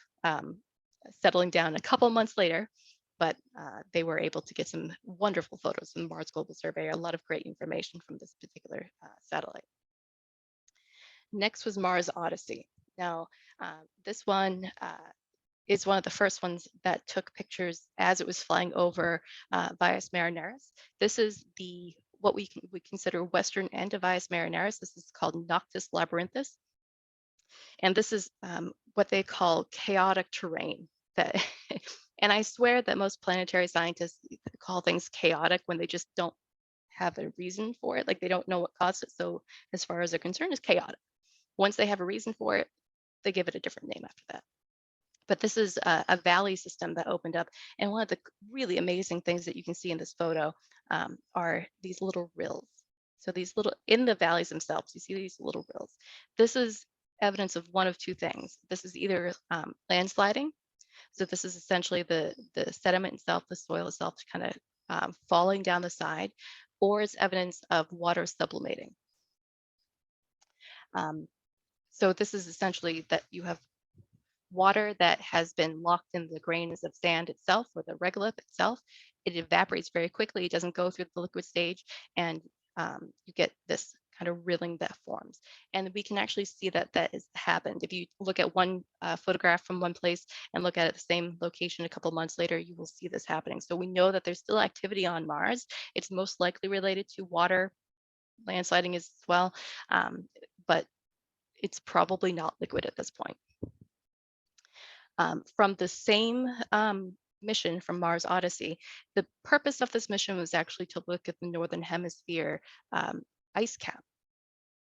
settling down a couple months later, but they were able to get some wonderful photos from Mars Global Surveyor, a lot of great information from this particular satellite. Next was Mars Odyssey. Now, this one is one of the first ones that took pictures as it was flying over Vias Marineris. This is what we consider western end of Vias Marineris. This is called Noctis Labyrinthus. And this is what they call chaotic terrain. And I swear that most planetary scientists call things chaotic when they just don't have a reason for it. Like they don't know what caused it. So as far as they're concerned, it's chaotic. Once they have a reason for it, they give it a different name after that. But this is a valley system that opened up. And one of the really amazing things that you can see in this photo are these little rills. So these little, in the valleys themselves, you see these little rills. This is evidence of one of two things. This is either landsliding. So this is essentially the sediment itself, the soil itself kind of falling down the side, or it's evidence of water sublimating. So this is essentially that you have water that has been locked in the grains of sand itself or the regolith itself. It evaporates very quickly. It doesn't go through the liquid stage, and you get this kind of rilling that forms. And we can actually see that that has happened. If you look at one photograph from one place and look at the same location a couple months later, you will see this happening. So we know that there's still activity on Mars. It's most likely related to water, landsliding as well, but it's probably not liquid at this point. From the same mission from Mars Odyssey, the purpose of this mission was actually to look at the Northern Hemisphere ice cap.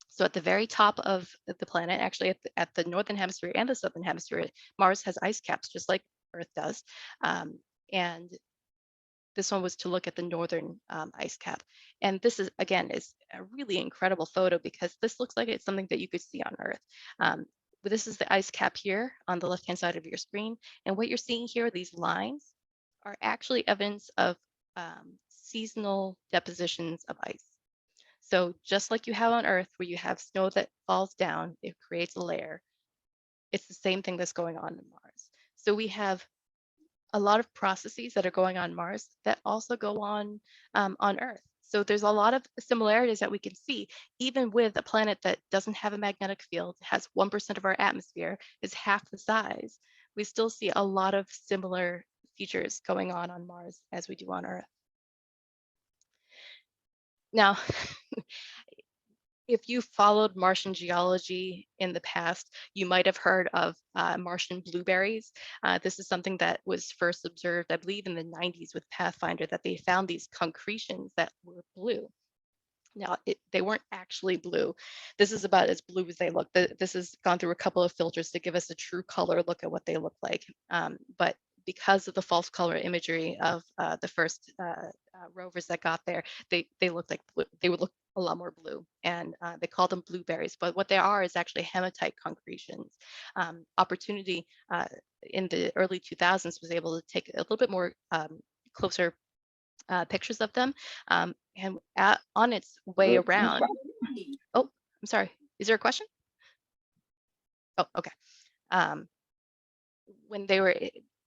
So at the very top of the planet, actually at the Northern Hemisphere and the Southern Hemisphere, Mars has ice caps just like Earth does. And this one was to look at the northern ice cap. And this is, again, is a really incredible photo because this looks like it's something that you could see on Earth. But this is the ice cap here on the left-hand side of your screen. And what you're seeing here, these lines, are actually evidence of seasonal depositions of ice. So just like you have on Earth, where you have snow that falls down, it creates a layer. It's the same thing that's going on in Mars. So we have a lot of processes that are going on Mars that also go on Earth. So there's a lot of similarities that we can see, even with a planet that doesn't have a magnetic field, has 1% of our atmosphere, is half the size. We still see a lot of similar features going on Mars as we do on Earth. Now, if you followed Martian geology in the past, you might have heard of Martian blueberries. This is something that was first observed, I believe, in the 90s with Pathfinder, that they found these concretions that were blue. Now, they weren't actually blue. This is about as blue as they look. This has gone through a couple of filters to give us a true color look at what they look like. But because of the false color imagery of the first rovers that got there, they looked like blue. They would look a lot more blue, and they call them blueberries. But what they are is actually hematite concretions. Opportunity in the early 2000s was able to take a little bit more closer pictures of them, and on its way around. Oh, I'm sorry. Is there a question? Oh, okay. When they were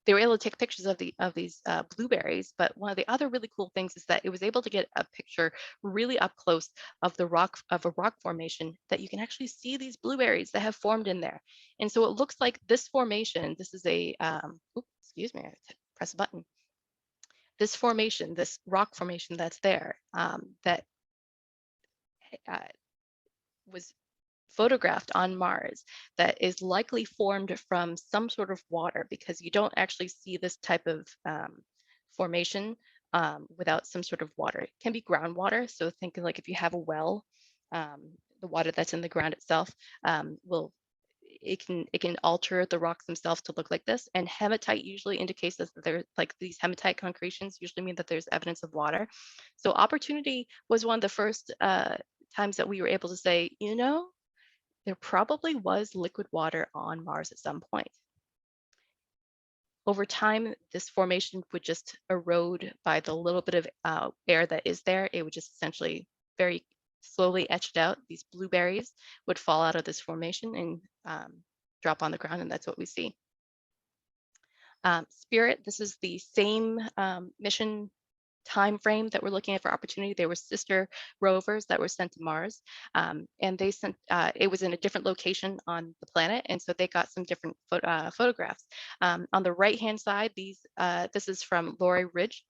able to take pictures of these blueberries, but one of the other really cool things is that it was able to get a picture really up close of a rock formation that you can actually see these blueberries that have formed in there. And so it looks like this formation, this is a oops, excuse me, I have to press a button. This formation, this rock formation that's there, that uh, was photographed on Mars, that is likely formed from some sort of water, because you don't actually see this type of formation without some sort of water. It can be groundwater. So think like if you have a well, the water that's in the ground itself will it can alter the rocks themselves to look like this. And hematite usually indicates that they're like these hematite concretions usually mean that there's evidence of water. So Opportunity was one of the first times that we were able to say, you know, there probably was liquid water on Mars at some point. Over time, this formation would just erode by the little bit of air that is there. It would just essentially very slowly etch it out. These blueberries would fall out of this formation and drop on the ground, and that's what we see. Spirit, this is the same mission time frame that we're looking at for Opportunity. They were sister rovers that were sent to Mars, and they sent it was in a different location on the planet, and so they got some different photographs. On the right hand side, this is from Lori Ridge.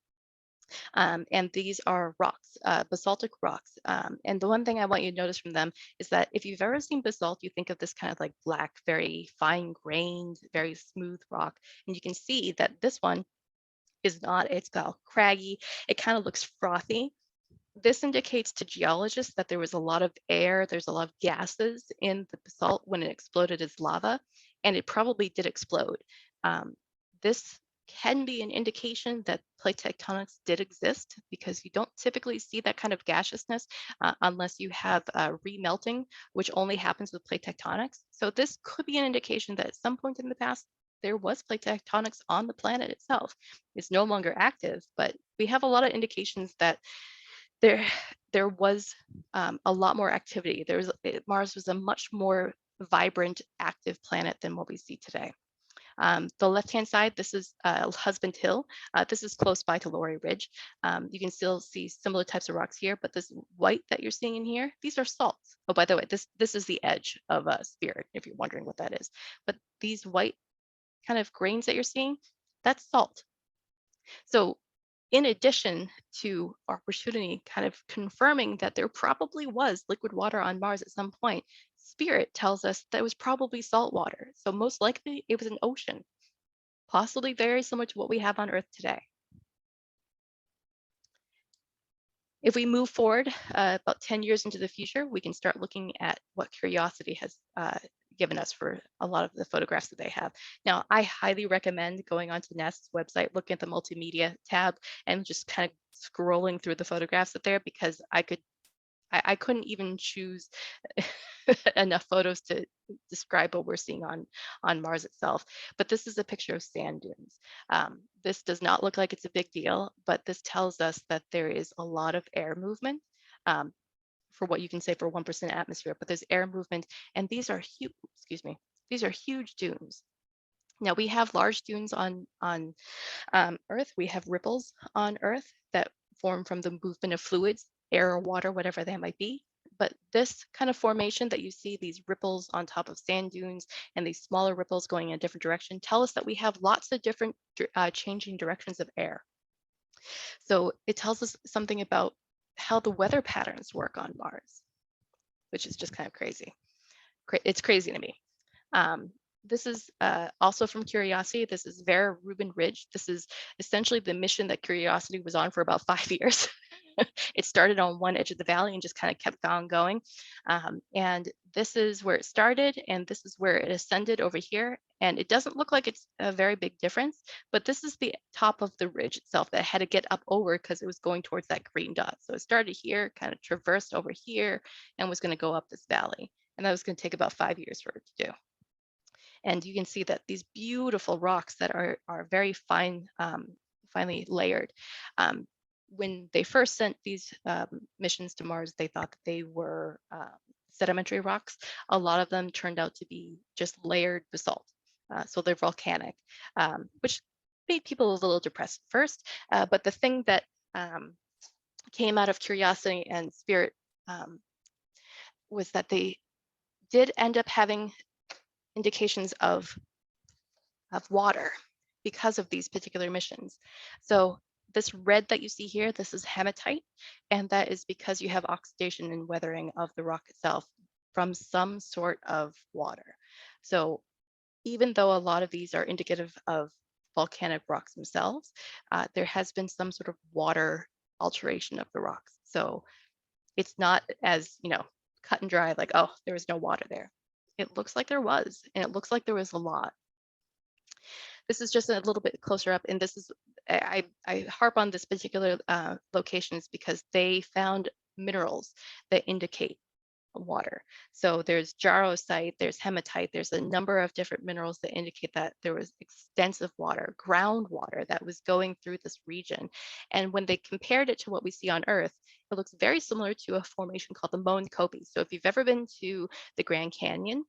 And these are rocks, basaltic rocks. And the one thing I want you to notice from them is that if you've ever seen basalt, you think of this kind of like black, very fine grained, very smooth rock. And you can see that this one is not, it's got craggy, it kind of looks frothy. This indicates to geologists that there was a lot of air, there's a lot of gases in the basalt when it exploded as lava, and it probably did explode. This can be an indication that plate tectonics did exist, because you don't typically see that kind of gaseousness unless you have remelting, which only happens with plate tectonics. So this could be an indication that at some point in the past, there was plate tectonics on the planet itself. It's no longer active, but we have a lot of indications that there was a lot more activity. Mars was a much more vibrant, active planet than what we see today. The left-hand side, this is Husband Hill. This is close by to Lori Ridge. You can still see similar types of rocks here, but this white that you're seeing in here, these are salts. Oh, by the way, this is the edge of Spirit, if you're wondering what that is. But these white kind of grains that you're seeing, that's salt. So in addition to Opportunity kind of confirming that there probably was liquid water on Mars at some point, Spirit tells us that it was probably salt water. So most likely it was an ocean, possibly very similar to what we have on Earth today. If we move forward about 10 years into the future, we can start looking at what Curiosity has given us for a lot of the photographs that they have. Now, I highly recommend going onto NASA's website, looking at the multimedia tab, and just kind of scrolling through the photographs up there, because I couldn't even choose enough photos to describe what we're seeing on Mars itself. But this is a picture of sand dunes. This does not look like it's a big deal, but this tells us that there is a lot of air movement for what you can say for 1% atmosphere, but there's air movement, and these are huge, excuse me, these are huge dunes. Now we have large dunes on Earth. We have ripples on Earth that form from the movement of fluids, air or water, whatever they might be. But this kind of formation that you see, these ripples on top of sand dunes and these smaller ripples going in a different direction, tell us that we have lots of different changing directions of air. So it tells us something about how the weather patterns work on Mars, which is just kind of crazy. It's crazy to me. This is also from Curiosity. This is Vera Reuben Ridge. This is essentially the mission that Curiosity was on for about 5 years. It started on one edge of the valley and just kind of kept on going. And this is where it started, and this is where it ascended over here. And it doesn't look like it's a very big difference, but this is the top of the ridge itself that had to get up over because it was going towards that green dot. So it started here, kind of traversed over here, and was going to go up this valley. And that was going to take about 5 years for it to do. And you can see that these beautiful rocks that are very fine, finely layered. When they first sent these missions to Mars, they thought that they were sedimentary rocks. A lot of them turned out to be just layered basalt. So they're volcanic, which made people a little depressed at first. But the thing that came out of curiosity and spirit was that they did end up having indications of water because of these particular missions. So this red that you see here, this is hematite, and that is because you have oxidation and weathering of the rock itself from some sort of water. So even though a lot of these are indicative of volcanic rocks themselves, there has been some sort of water alteration of the rocks. So it's not as, cut and dry, like, oh, there was no water there. It looks like there was, and it looks like there was a lot. This is just a little bit closer up, and this is, I harp on this particular locations because they found minerals that indicate water. So there's jarosite, there's hematite, there's a number of different minerals that indicate that there was extensive water, groundwater that was going through this region. And when they compared it to what we see on Earth, it looks very similar to a formation called the Moen Copy. So if you've ever been to the Grand Canyon,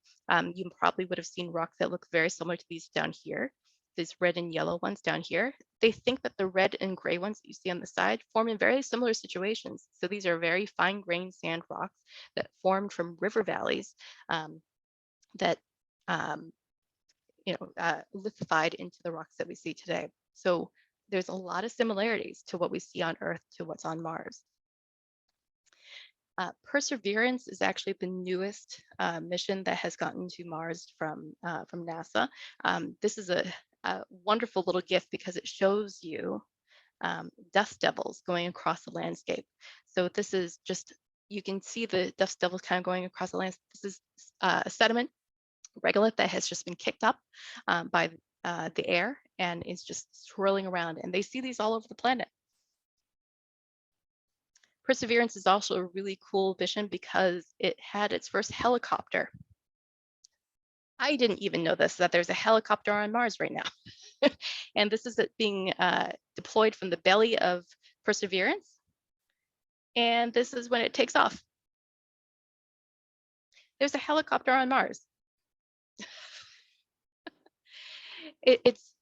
you probably would have seen rocks that look very similar to these down here. These red and yellow ones down here. They think that the red and gray ones that you see on the side form in very similar situations. So these are very fine-grained sand rocks that formed from river valleys that lithified into the rocks that we see today. So there's a lot of similarities to what we see on Earth to what's on Mars. Perseverance is actually the newest mission that has gotten to Mars from NASA. This is a wonderful little gift because it shows you dust devils going across the landscape. So this is just, you can see the dust devils kind of going across the landscape. This is a sediment regolith that has just been kicked up by the air and is just swirling around. And they see these all over the planet. Perseverance is also a really cool mission because it had its first helicopter. I didn't even know this, that there's a helicopter on Mars right now. And this is it being deployed from the belly of Perseverance. And this is when it takes off. There's a helicopter on Mars. It's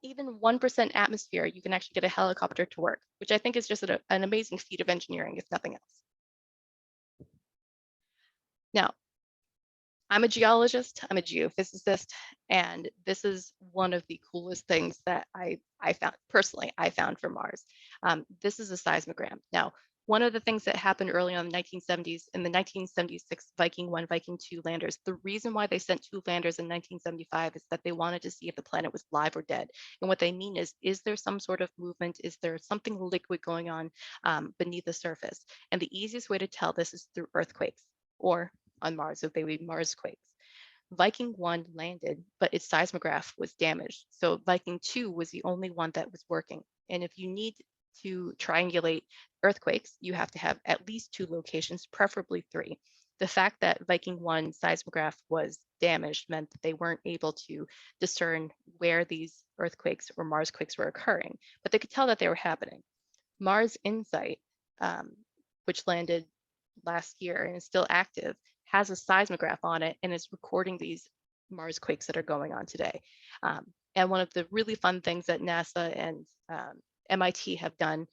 even 1% atmosphere, you can actually get a helicopter to work, which I think is just an amazing feat of engineering, if nothing else. Now, I'm a geologist, I'm a geophysicist, and this is one of the coolest things that I found, personally, I found for Mars. This is a seismogram. Now, one of the things that happened early on in the 1970s, in the 1976 Viking 1, Viking 2 landers, the reason why they sent 2 landers in 1975 is that they wanted to see if the planet was live or dead. And what they mean is there some sort of movement? Is there something liquid going on beneath the surface? And the easiest way to tell this is through earthquakes, or on Mars, if they would be Marsquakes. Viking 1 landed, but its seismograph was damaged. So Viking 2 was the only one that was working. And if you need to triangulate earthquakes, you have to have at least 2 locations, preferably 3. The fact that Viking 1 seismograph was damaged meant that they weren't able to discern where these earthquakes or Marsquakes were occurring, but they could tell that they were happening. Mars Insight, which landed last year and is still active, has a seismograph on it and is recording these Marsquakes that are going on today. And one of the really fun things that NASA and MIT have done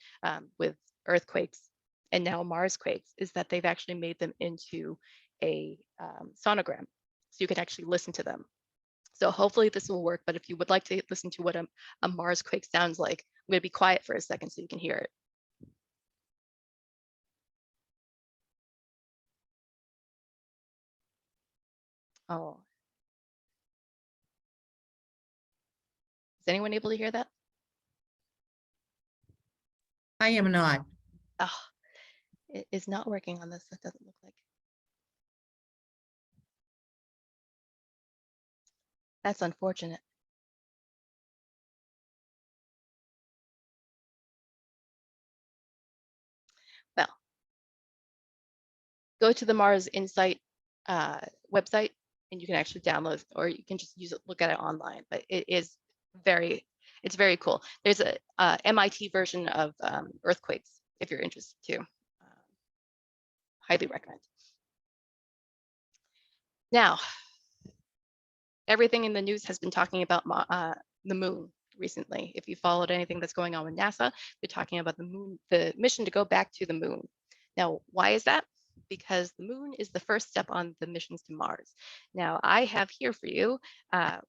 with earthquakes and now Marsquakes is that they've actually made them into a sonogram. So you can actually listen to them. So hopefully this will work, but if you would like to listen to what a Marsquake sounds like, I'm gonna be quiet for a second so you can hear it. Oh. Is anyone able to hear that? I am not. Oh, it is not working on this. It doesn't look like. That's unfortunate. Well, go to the Mars Insight website and you can actually download, or you can just use it, look at it online, but it is it's very cool. There's a MIT version of earthquakes if you're interested too. Highly recommend. Now, everything in the news has been talking about the moon recently. If you followed anything that's going on with NASA, they're talking about the moon, the mission to go back to the moon. Now, why is that? Because the moon is the first step on the missions to Mars. Now, I have here for you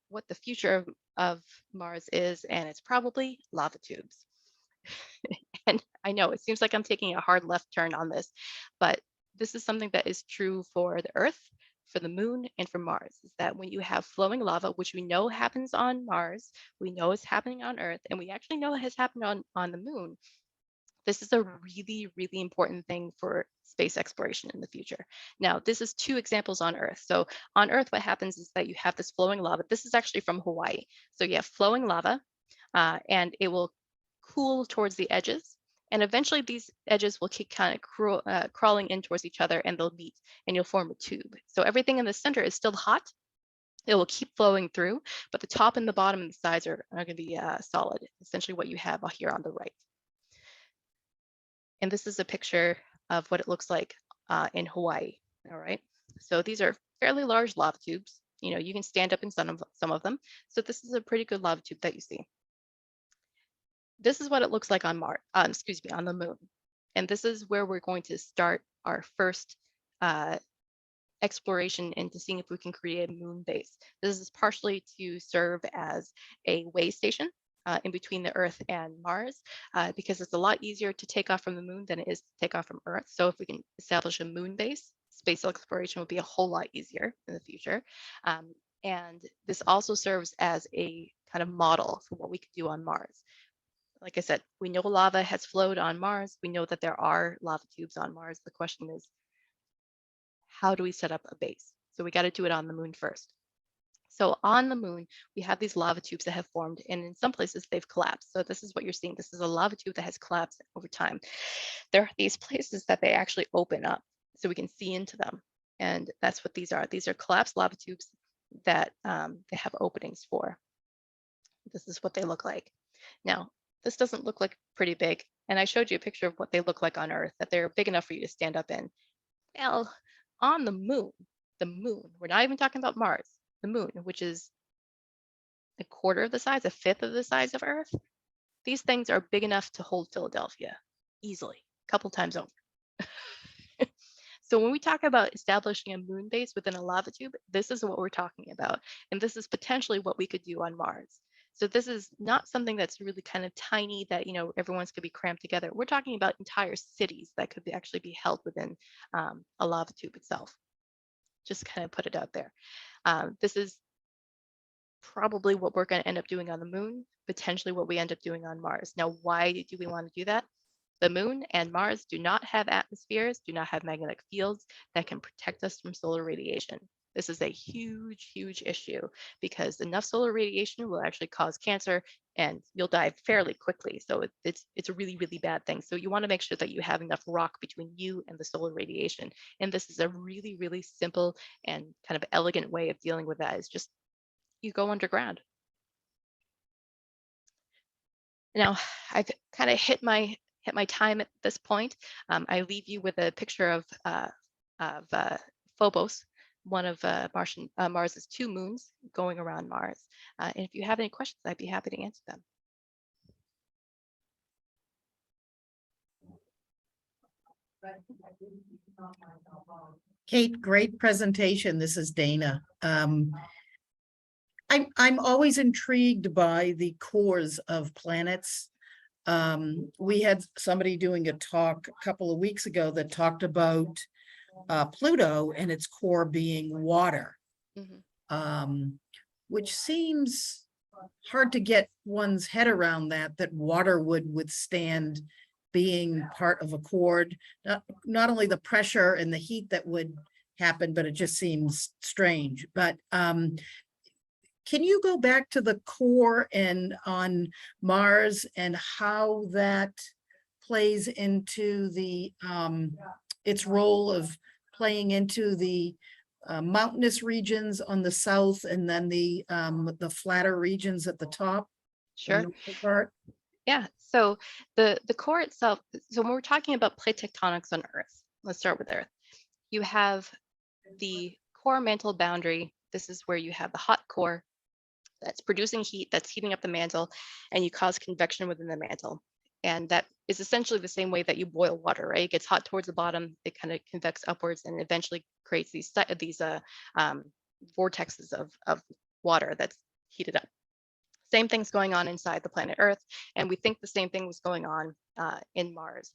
what the future of Mars is, and it's probably lava tubes. And I know it seems like I'm taking a hard left turn on this, but this is something that is true for the Earth, for the moon, and for Mars, is that when you have flowing lava, which we know happens on Mars, we know is happening on Earth, and we actually know it has happened on the moon, this is a really, really important thing for space exploration in the future. Now, this is two examples on Earth. So on Earth, what happens is that you have this flowing lava. This is actually from Hawaii. So you have flowing lava, and it will cool towards the edges. And eventually these edges will keep kind of crawling in towards each other, and they'll meet and you'll form a tube. So everything in the center is still hot. It will keep flowing through, but the top and the bottom and the sides are going to be solid, essentially what you have here on the right. And this is a picture of what it looks like in Hawaii, all right? So these are fairly large lava tubes. You know, you can stand up in some of them. So this is a pretty good lava tube that you see. This is what it looks like on on the moon. And this is where we're going to start our first exploration into seeing if we can create a moon base. This is partially to serve as a way station in between the Earth and Mars, because it's a lot easier to take off from the moon than it is to take off from Earth. So if we can establish a moon base, space exploration will be a whole lot easier in the future. And this also serves as a kind of model for what we could do on Mars. Like I said, we know lava has flowed on Mars. We know that there are lava tubes on Mars. The question is, how do we set up a base? So we got to do it on the moon first. So on the moon, we have these lava tubes that have formed, and in some places they've collapsed. So this is what you're seeing. This is a lava tube that has collapsed over time. There are these places that they actually open up so we can see into them. And that's what these are. These are collapsed lava tubes that they have openings for. This is what they look like. Now, this doesn't look like pretty big. And I showed you a picture of what they look like on Earth, that they're big enough for you to stand up in. Well, on the moon, we're not even talking about Mars, the moon, which is a quarter of the size, a fifth of the size of Earth, these things are big enough to hold Philadelphia easily, a couple times over. So when we talk about establishing a moon base within a lava tube, this is what we're talking about. And this is potentially what we could do on Mars. So this is not something that's really kind of tiny that, you know, everyone's could be cramped together. We're talking about entire cities that could actually be held within a lava tube itself. Just kind of put it out there. This is probably what we're going to end up doing on the moon, potentially what we end up doing on Mars. Now, why do we want to do that? The moon and Mars do not have atmospheres, do not have magnetic fields that can protect us from solar radiation. This is a huge, huge issue because enough solar radiation will actually cause cancer and you'll die fairly quickly. So it's a really, really bad thing. So you want to make sure that you have enough rock between you and the solar radiation. And this is a really, really simple and kind of elegant way of dealing with that, is just you go underground. Now, I've kind of hit my time at this point. I leave you with a picture of Phobos, one of Mars's two moons going around Mars. And if you have any questions, I'd be happy to answer them. Kate, great presentation. This is Dana. I'm always intrigued by the cores of planets. We had somebody doing a talk a couple of weeks ago that talked about Pluto and its core being water, which seems hard to get one's head around, that water would withstand being part of a core. Not only the pressure and the heat that would happen, but it just seems strange. But can you go back to the core and on Mars and how that plays into the its role of playing into the mountainous regions on the south and then the flatter regions at the top? Sure. Yeah, so the core itself, so when we're talking about plate tectonics on Earth, let's start with Earth. You have the core mantle boundary, this is where you have the hot core that's producing heat, that's heating up the mantle, and you cause convection within the mantle. And that is essentially the same way that you boil water, right? It gets hot towards the bottom, it kind of convects upwards, and eventually creates these vortexes of water that's heated up. Same thing's going on inside the planet Earth, and we think the same thing was going on in Mars.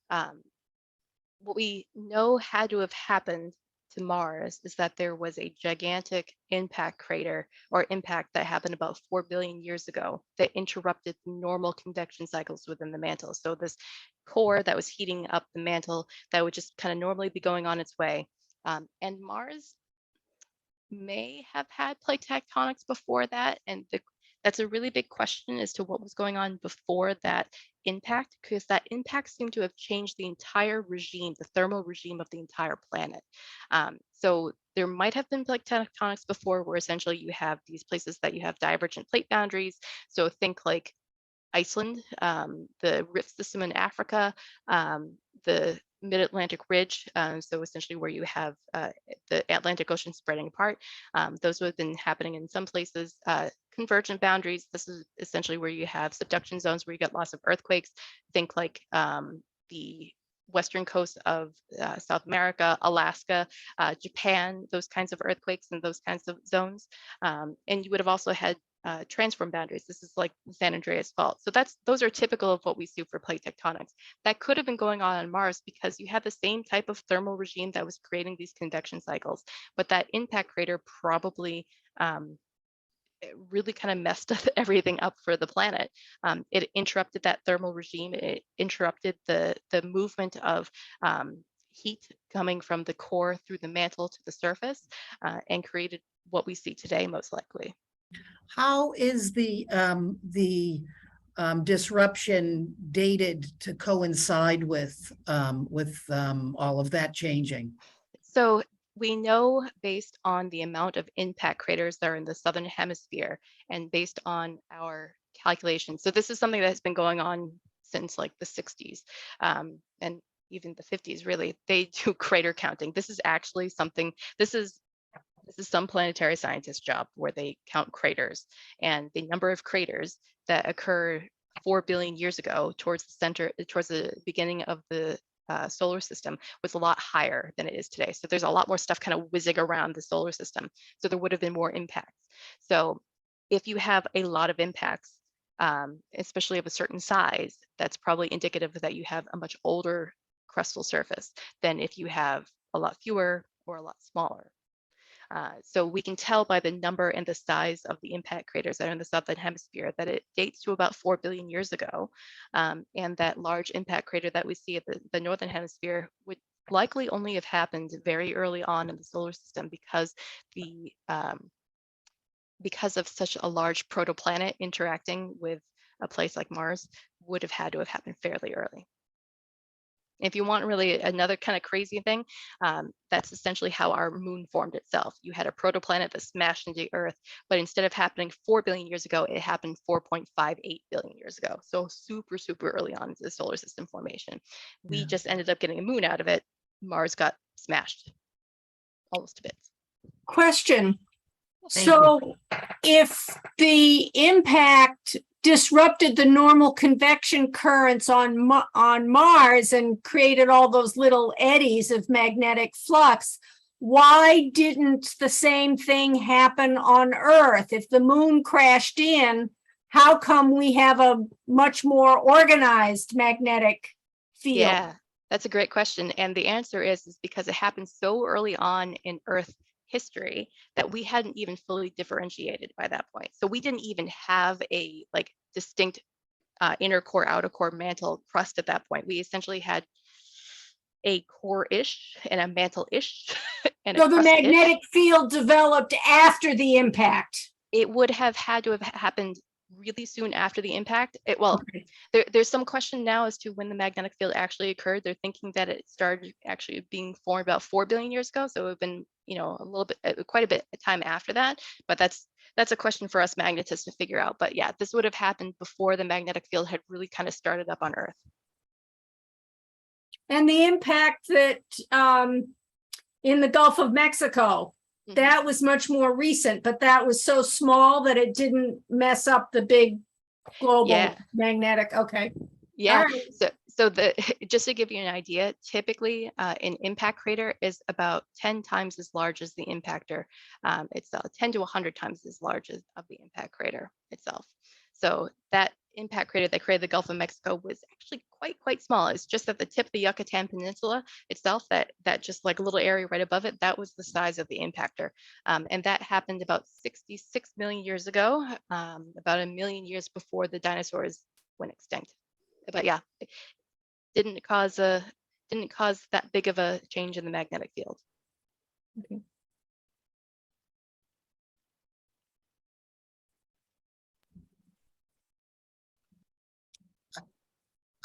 What we know had to have happened to Mars is that there was a gigantic impact crater or impact that happened about 4 billion years ago that interrupted normal convection cycles within the mantle. So this core that was heating up the mantle that would just kind of normally be going on its way. And Mars may have had plate tectonics before that, and that's a really big question as to what was going on before that impact, because that impact seemed to have changed the entire regime, the thermal regime of the entire planet. So there might have been plate tectonics before, where essentially you have these places that you have divergent plate boundaries. So think like Iceland, the rift system in Africa, the mid-Atlantic ridge, so essentially where you have the Atlantic Ocean spreading apart. Those would have been happening in some places. Convergent boundaries, this is essentially where you have subduction zones where you get lots of earthquakes. Think like the western coast of South America, Alaska, Japan, those kinds of earthquakes and those kinds of zones. And you would have also had transform boundaries. This is like the San Andreas Fault. So those are typical of what we see for plate tectonics. That could have been going on Mars because you have the same type of thermal regime that was creating these convection cycles, but that impact crater probably really kind of messed everything up for the planet. It interrupted that thermal regime. It interrupted the movement of heat coming from the core through the mantle to the surface, and created what we see today, most likely. How is the disruption dated to coincide with all of that changing? So we know based on the amount of impact craters that are in the southern hemisphere and based on our calculations. So this is something that has been going on since like the 60s and even the 50s, really. They do crater counting. This is actually something, this is some planetary scientist job where they count craters, and the number of craters that occurred 4 billion years ago towards the beginning of the solar system was a lot higher than it is today. So there's a lot more stuff kind of whizzing around the solar system. So there would have been more impacts. So if you have a lot of impacts, especially of a certain size, that's probably indicative that you have a much older crustal surface than if you have a lot fewer or a lot smaller. So we can tell by the number and the size of the impact craters that are in the southern hemisphere that it dates to about 4 billion years ago. And that large impact crater that we see at the northern hemisphere would likely only have happened very early on in the solar system because of such a large protoplanet interacting with a place like Mars would have had to have happened fairly early. If you want really another kind of crazy thing, that's essentially how our moon formed itself. You had a protoplanet that smashed into Earth, but instead of happening 4 billion years ago, it happened 4.58 billion years ago. So super, super early on into the solar system formation. We just ended up getting a moon out of it. Mars got smashed almost to bits. Question. So if the impact disrupted the normal convection currents on Mars and created all those little eddies of magnetic flux, why didn't the same thing happen on Earth? If the moon crashed in, how come we have a much more organized magnetic field? Yeah, that's a great question. And the answer is because it happened so early on in Earth history that we hadn't even fully differentiated by that point. So we didn't even have a like distinct inner core, outer core mantle crust at that point. We essentially had a core-ish and a mantle-ish. And so the magnetic field developed after the impact. It would have had to have happened really soon after the impact. There's some question now as to when the magnetic field actually occurred. They're thinking that it started actually being formed about 4 billion years ago. So it would have been, a little bit, quite a bit of time after that. But that's a question for us magnetists to figure out. But yeah, this would have happened before the magnetic field had really kind of started up on Earth. And the impact that in the Gulf of Mexico, that was much more recent, but that was so small that it didn't mess up the big global Yeah. magnetic. Okay. Yeah. All right. So the just to give you an idea, typically an impact crater is about 10 times as large as the impactor itself, 10 to 100 times as large as of the impact crater itself. So that impact crater that created the Gulf of Mexico was actually quite small. It's just at the tip of the Yucatan Peninsula itself, that just like a little area right above it, that was the size of the impactor. And that happened about 66 million years ago, about a million years before the dinosaurs went extinct. But yeah, it didn't cause that big of a change in the magnetic field. Okay.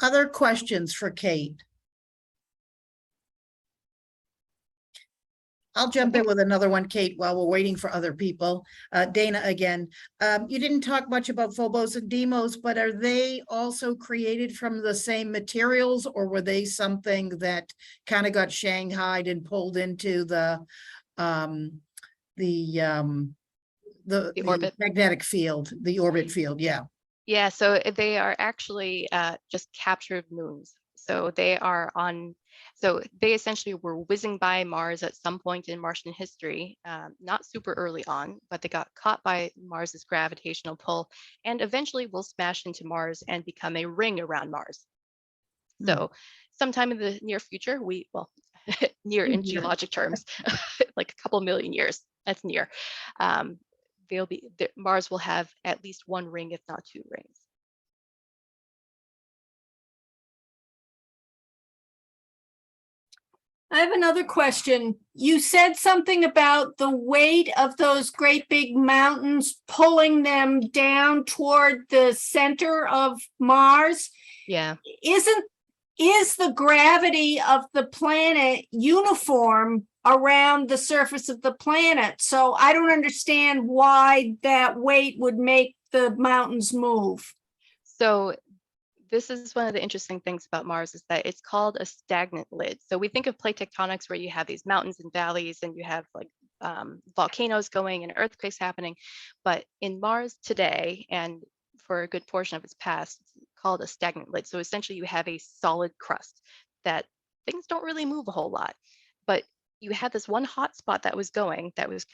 Other questions for Kate? I'll jump in with another one, Kate, while we're waiting for other people. Dana again. You didn't talk much about Phobos and Deimos, but are they also created from the same materials, or were they something that kind of got shanghaied and pulled into the orbit magnetic field, the orbit field? Yeah. Yeah, so they are actually just captured moons. So they are so they essentially were whizzing by Mars at some point in Martian history, not super early on, but they got caught by Mars's gravitational pull and eventually will smash into Mars and become a ring around Mars. So sometime in the near future, near in geologic terms, like a couple million years, that's near. Mars will have at least one ring, if not two rings. I have another question. You said something about the weight of those great big mountains pulling them down toward the center of Mars. Yeah. Is the gravity of the planet uniform around the surface of the planet? So I don't understand why that weight would make the mountains move. So this is one of the interesting things about Mars, is that it's called a stagnant lid. So we think of plate tectonics where you have these mountains and valleys and you have like volcanoes going and earthquakes happening. But in Mars today, and for a good portion of its past, it's called a stagnant lid. So essentially you have a solid crust that things don't really move a whole lot. But you had this one hot spot that was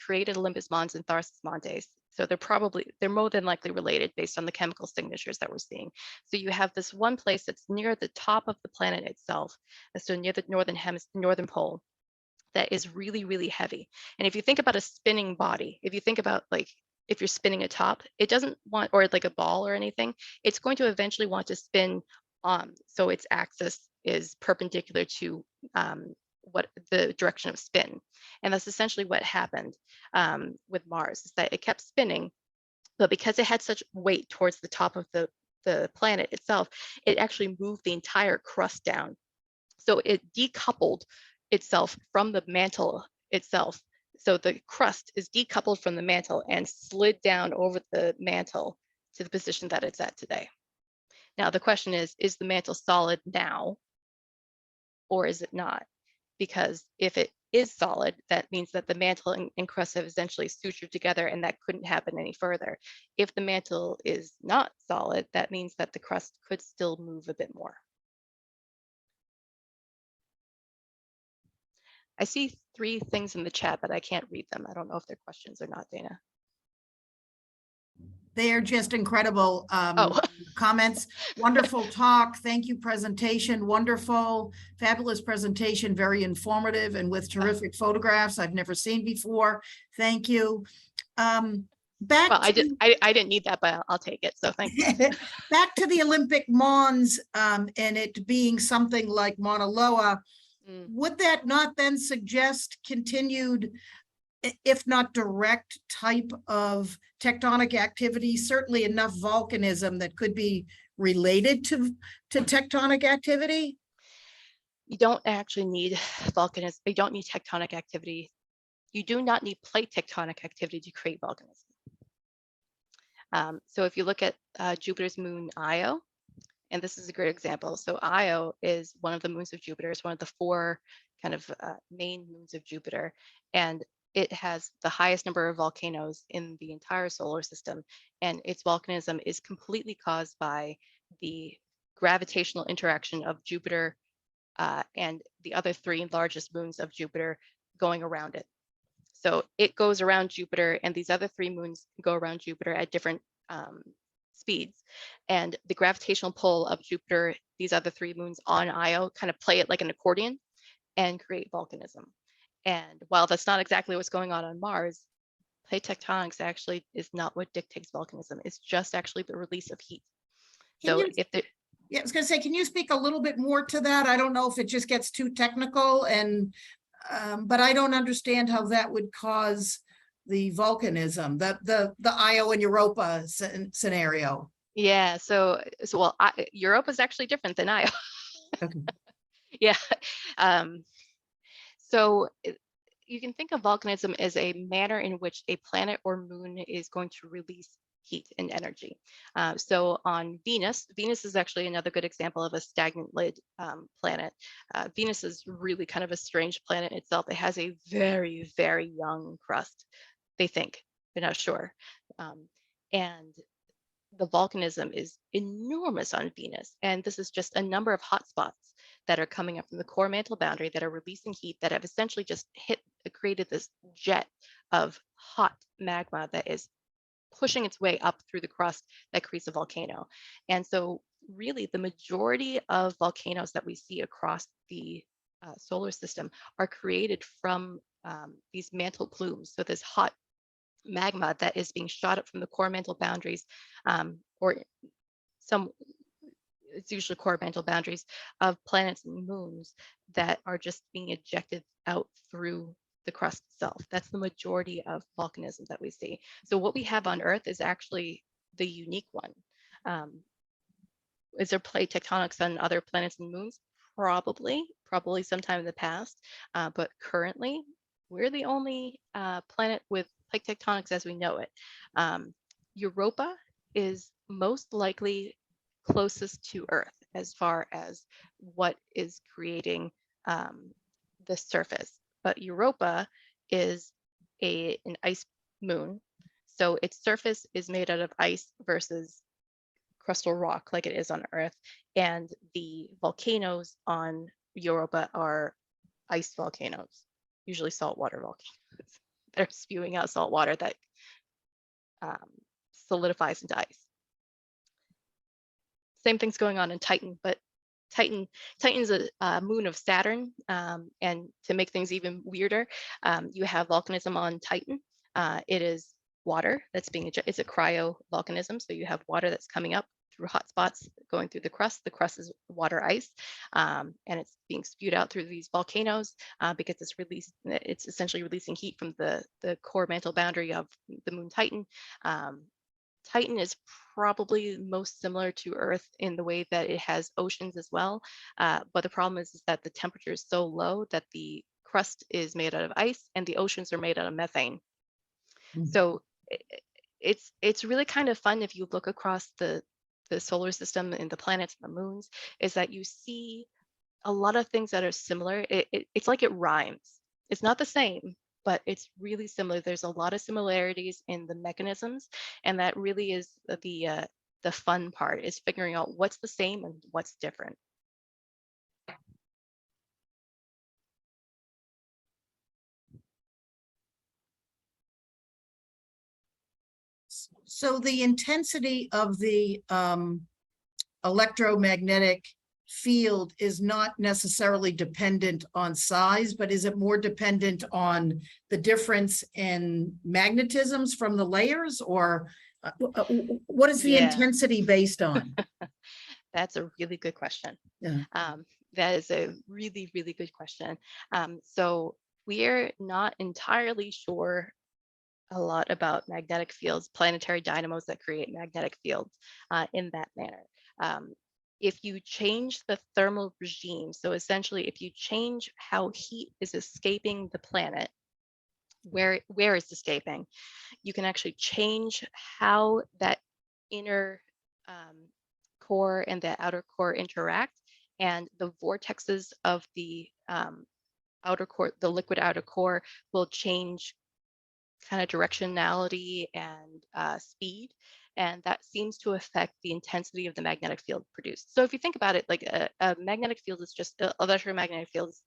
created Olympus Mons and Tharsis Montes. So they're more than likely related based on the chemical signatures that we're seeing. So you have this one place that's near the top of the planet itself, so near the northern pole, that is really, really heavy. And if you think about a spinning body, if you think about like, if you're spinning a top, it doesn't want, or like a ball or anything, it's going to eventually want to spin so its axis is perpendicular to what the direction of spin. And that's essentially what happened with Mars, is that it kept spinning, but because it had such weight towards the top of the planet itself, it actually moved the entire crust down. So it decoupled itself from the mantle itself. So the crust is decoupled from the mantle and slid down over the mantle to the position that it's at today. Now the question is the mantle solid now, or is it not? Because if it is solid, that means that the mantle and crust have essentially sutured together, and that couldn't happen any further. If the mantle is not solid, that means that the crust could still move a bit more. I see 3 things in the chat, but I can't read them. I don't know if they're questions or not, Dana. They are just incredible comments. Wonderful talk. Thank you. Presentation. Wonderful. Fabulous presentation. Very informative and with terrific photographs I've never seen before. Thank you. I didn't need that, but I'll take it. So thank you. Back to the Olympic Mons and it being something like Mauna Loa. Would that not then suggest continued, if not direct, type of tectonic activity, certainly enough volcanism that could be related to tectonic activity? You don't actually need volcanism. You don't need tectonic activity. You do not need plate tectonic activity to create volcanism. So if you look at Jupiter's moon Io, and this is a great example. So Io is one of the moons of Jupiter. It's one of the 4 kind of main moons of Jupiter. And it has the highest number of volcanoes in the entire solar system, and its volcanism is completely caused by the gravitational interaction of Jupiter and the other three largest moons of Jupiter going around it. So it goes around Jupiter, and these other three moons go around Jupiter at different speeds. And the gravitational pull of Jupiter, these other three moons on Io, kind of play it like an accordion and create volcanism. And while that's not exactly what's going on Mars, plate tectonics actually is not what dictates volcanism. It's just actually the release of heat. So if there, yeah, I was going to say, can you speak a little bit more to that? I don't know if it just gets too technical, and but I don't understand how that would cause the volcanism, the Io and Europa scenario. yeah, so well, Europe is actually different than Io. Okay. Yeah. So you can think of volcanism as a manner in which a planet or moon is going to release heat and energy. So on Venus, Venus is actually another good example of a stagnant lid planet. Venus is really kind of a strange planet itself. It has a very, very young crust, they think. They're not sure. And the volcanism is enormous on Venus. And this is just a number of hotspots that are coming up from the core mantle boundary that are releasing heat that have essentially just created this jet of hot magma that is pushing its way up through the crust that creates a volcano. And so really the majority of volcanoes that we see across the solar system are created from these mantle plumes. So this hot magma that is being shot up from the core mantle boundaries, or it's usually core mantle boundaries of planets and moons that are just being ejected out through the crust itself. That's the majority of volcanism that we see. So what we have on Earth is actually the unique one. Is there plate tectonics on other planets and moons? Probably sometime in the past, but currently we're the only planet with plate tectonics as we know it. Europa is most likely closest to Earth as far as what is creating the surface. But Europa is an ice moon. So its surface is made out of ice versus crustal rock like it is on Earth. And the volcanoes on Europa are ice volcanoes, usually saltwater volcanoes that are spewing out salt water that solidifies into ice. Same thing's going on in Titan, but Titan's a moon of Saturn, and to make things even weirder, you have volcanism on Titan. It is water that's it's a cryovolcanism, so you have water that's coming up through hot spots going through the crust. The crust is water ice, and it's being spewed out through these volcanoes because it's essentially releasing heat from the core mantle boundary of the moon Titan. Titan is probably most similar to Earth in the way that it has oceans as well. But the problem is that the temperature is so low that the crust is made out of ice and the oceans are made out of methane. So it's really kind of fun if you look across the solar system and the planets and the moons, is that you see a lot of things that are similar. It's like it rhymes. It's not the same, but it's really similar. There's a lot of similarities in the mechanisms, and that really is the fun part, is figuring out what's the same and what's different. So the intensity of the electromagnetic field is not necessarily dependent on size, but is it more dependent on the difference in magnetisms from the layers, or what is the intensity based on? That's a really good question. Yeah. That is a really, really good question. So we're not entirely sure a lot about magnetic fields, planetary dynamos that create magnetic fields in that manner. If you change the thermal regime, so essentially if you change how heat is escaping the planet, where it's escaping, you can actually change how that inner core and the outer core interact, and the vortexes of the outer core, the liquid outer core, will change kind of directionality and speed, and that seems to affect the intensity of the magnetic field produced. So if you think about it, like a magnetic field is just electromagnetic field is,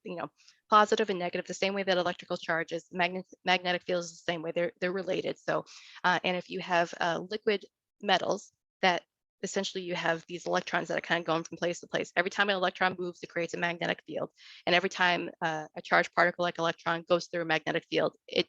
positive and negative, the same way that electrical charge is. Magnetic field is the same way. They're related. So, and if you have liquid metals that essentially you have these electrons that are kind of going from place to place. Every time an electron moves, it creates a magnetic field. And every time a charged particle like electron goes through a magnetic field, it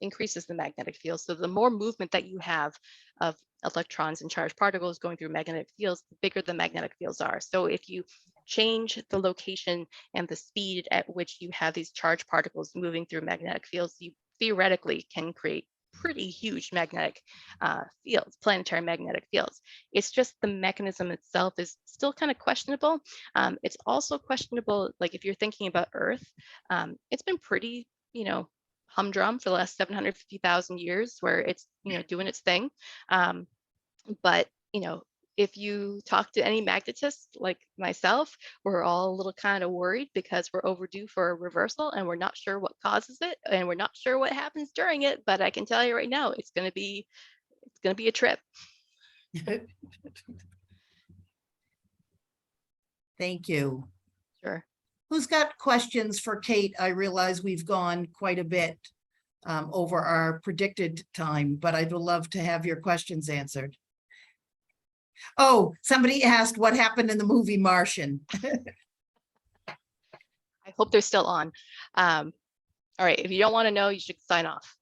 increases the magnetic field. So the more movement that you have of electrons and charged particles going through magnetic fields, the bigger the magnetic fields are. So if you change the location and the speed at which you have these charged particles moving through magnetic fields, you theoretically can create pretty huge magnetic fields, planetary magnetic fields. It's just the mechanism itself is still kind of questionable. It's also questionable, like if you're thinking about Earth, it's been pretty, humdrum for the last 750,000 years where it's, doing its thing. But, if you talk to any magnetists like myself, we're all a little kind of worried because we're overdue for a reversal and we're not sure what causes it and we're not sure what happens during it. But I can tell you right now, it's going to be a trip. Thank you. Sure. Who's got questions for Kate? I realize we've gone quite a bit over our predicted time, but I'd love to have your questions answered. Oh, somebody asked what happened in the movie Martian. I hope they're still on. All right, if you don't want to know, you should sign off.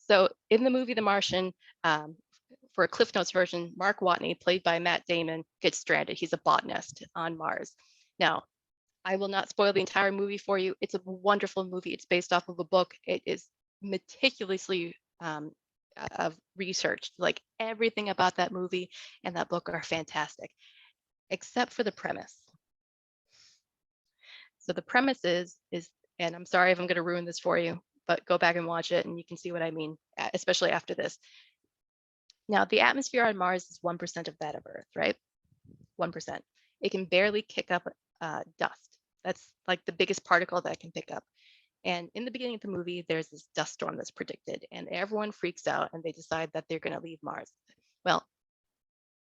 So in the movie The Martian, for a Cliff Notes version, Mark Watney, played by Matt Damon, gets stranded. He's a botanist on Mars. Now, I will not spoil the entire movie for you. It's a wonderful movie. It's based off of a book. It is meticulously researched. Like everything about that movie and that book are fantastic, except for the premise. So the premise is, and I'm sorry if I'm going to ruin this for you, but go back and watch it and you can see what I mean, especially after this. Now, the atmosphere on Mars is 1% of that of Earth, right? 1%. It can barely kick up dust. That's like the biggest particle that it can pick up. And in the beginning of the movie, there's this dust storm that's predicted, and everyone freaks out and they decide that they're going to leave Mars. Well,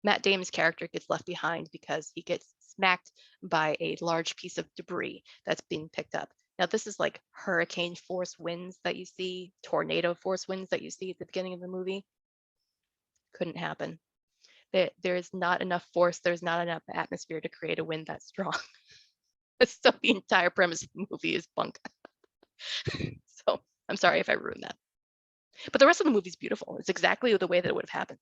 Matt Damon's character gets left behind because he gets smacked by a large piece of debris that's being picked up. Now, this is like hurricane force winds that you see, tornado force winds that you see at the beginning of the movie. Couldn't happen. There's not enough force, there's not enough atmosphere to create a wind that strong. So the entire premise of the movie is bunk. So I'm sorry if I ruined that. But the rest of the movie is beautiful. It's exactly the way that it would have happened.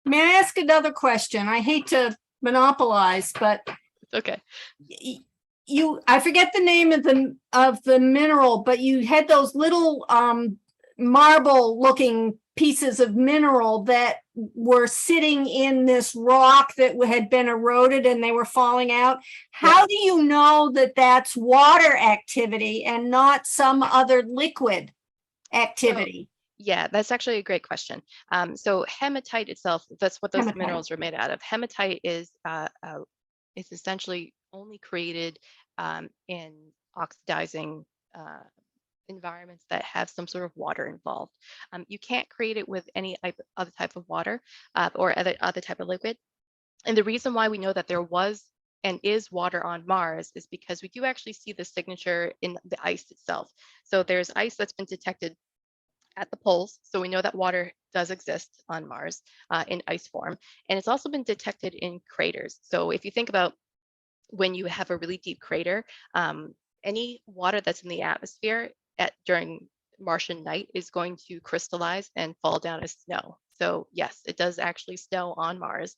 May I ask another question? I hate to monopolize, but It's okay. I forget the name of the mineral, but you had those little marble looking pieces of mineral that were sitting in this rock that had been eroded and they were falling out. How do you know that that's water activity and not some other liquid activity? Yeah, that's actually a great question. So hematite itself, that's what those minerals are made out of. Hematite is essentially only created in oxidizing environments that have some sort of water involved. You can't create it with any other type of water or other type of liquid. And the reason why we know that there was and is water on Mars is because we do actually see the signature in the ice itself. So there's ice that's been detected at the poles. So we know that water does exist on Mars in ice form. And it's also been detected in craters. So if you think about when you have a really deep crater, any water that's in the atmosphere during Martian night is going to crystallize and fall down as snow. So yes, it does actually snow on Mars,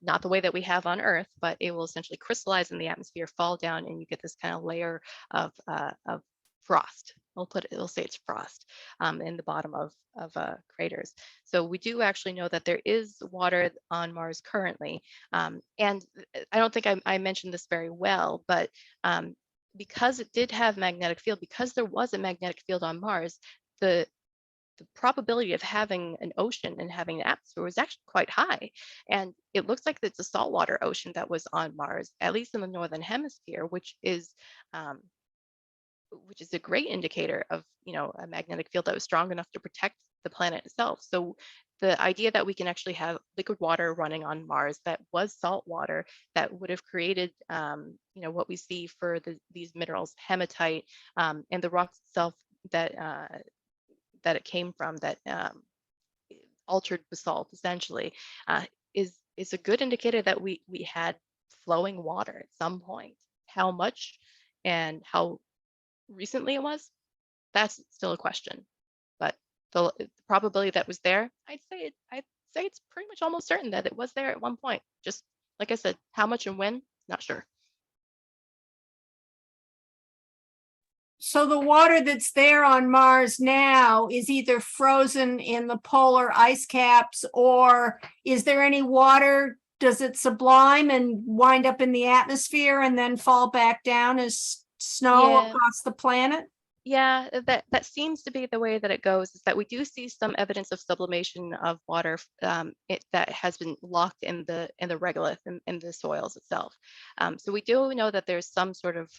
not the way that we have on Earth, but it will essentially crystallize in the atmosphere, fall down, and you get this kind of layer of frost. We'll say it's frost in the bottom of craters. So we do actually know that there is water on Mars currently. And I don't think I mentioned this very well, but because it did have magnetic field, because there was a magnetic field on Mars, the probability of having an ocean and having an atmosphere was actually quite high. And it looks like it's a saltwater ocean that was on Mars, at least in the northern hemisphere, which is which is a great indicator of, you know, a magnetic field that was strong enough to protect the planet itself. So the idea that we can actually have liquid water running on Mars that was salt water that would have created, you know, what we see for these minerals, hematite, and the rocks itself that that it came from, that altered basalt essentially, is a good indicator that we had flowing water at some point. How much and how recently it was, that's still a question. But the probability that was there, I'd say it's pretty much almost certain that it was there at one point. Just like I said, how much and when, not sure. So the water that's there on Mars now is either frozen in the polar ice caps, or is there any water? Does it sublime and wind up in the atmosphere and then fall back down as snow Yeah. across the planet? Yeah, that seems to be the way that it goes, is that we do see some evidence of sublimation of water that has been locked in the regolith in the soils itself. So we do know that there's some sort of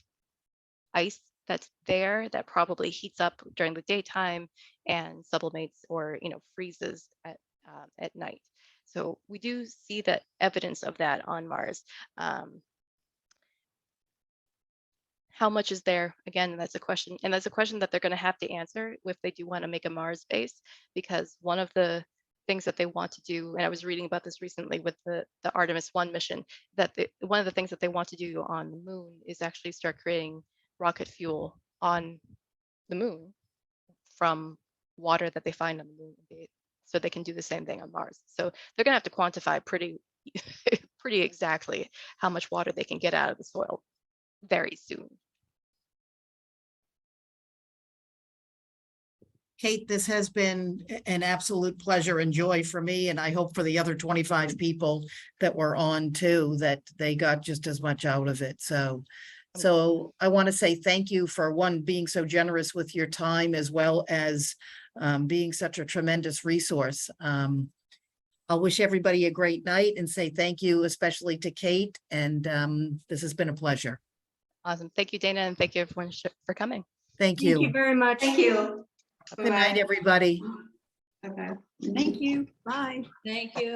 ice that's there that probably heats up during the daytime and sublimates, or, you know, freezes at night. So we do see that evidence of that on Mars. How much is there? Again, that's a question, and that's a question that they're going to have to answer if they do want to make a Mars base, because one of the things that they want to do, and I was reading about this recently with the Artemis 1 mission, that one of the things that they want to do on the moon is actually start creating rocket fuel on the moon from water that they find on the moon, so they can do the same thing on Mars. So they're going to have to quantify pretty exactly how much water they can get out of the soil very soon. Kate, this has been an absolute pleasure and joy for me, and I hope for the other 25 people that were on too, that they got just as much out of it. So I want to say thank you for, one, being so generous with your time, as well as being such a tremendous resource. I'll wish everybody a great night and say thank you, especially to Kate. And this has been a pleasure. Awesome. Thank you, Dana, and thank you everyone for coming. Thank Thank you you. very much. Thank you. Good night, everybody. Okay. Thank you. Bye. Thank you.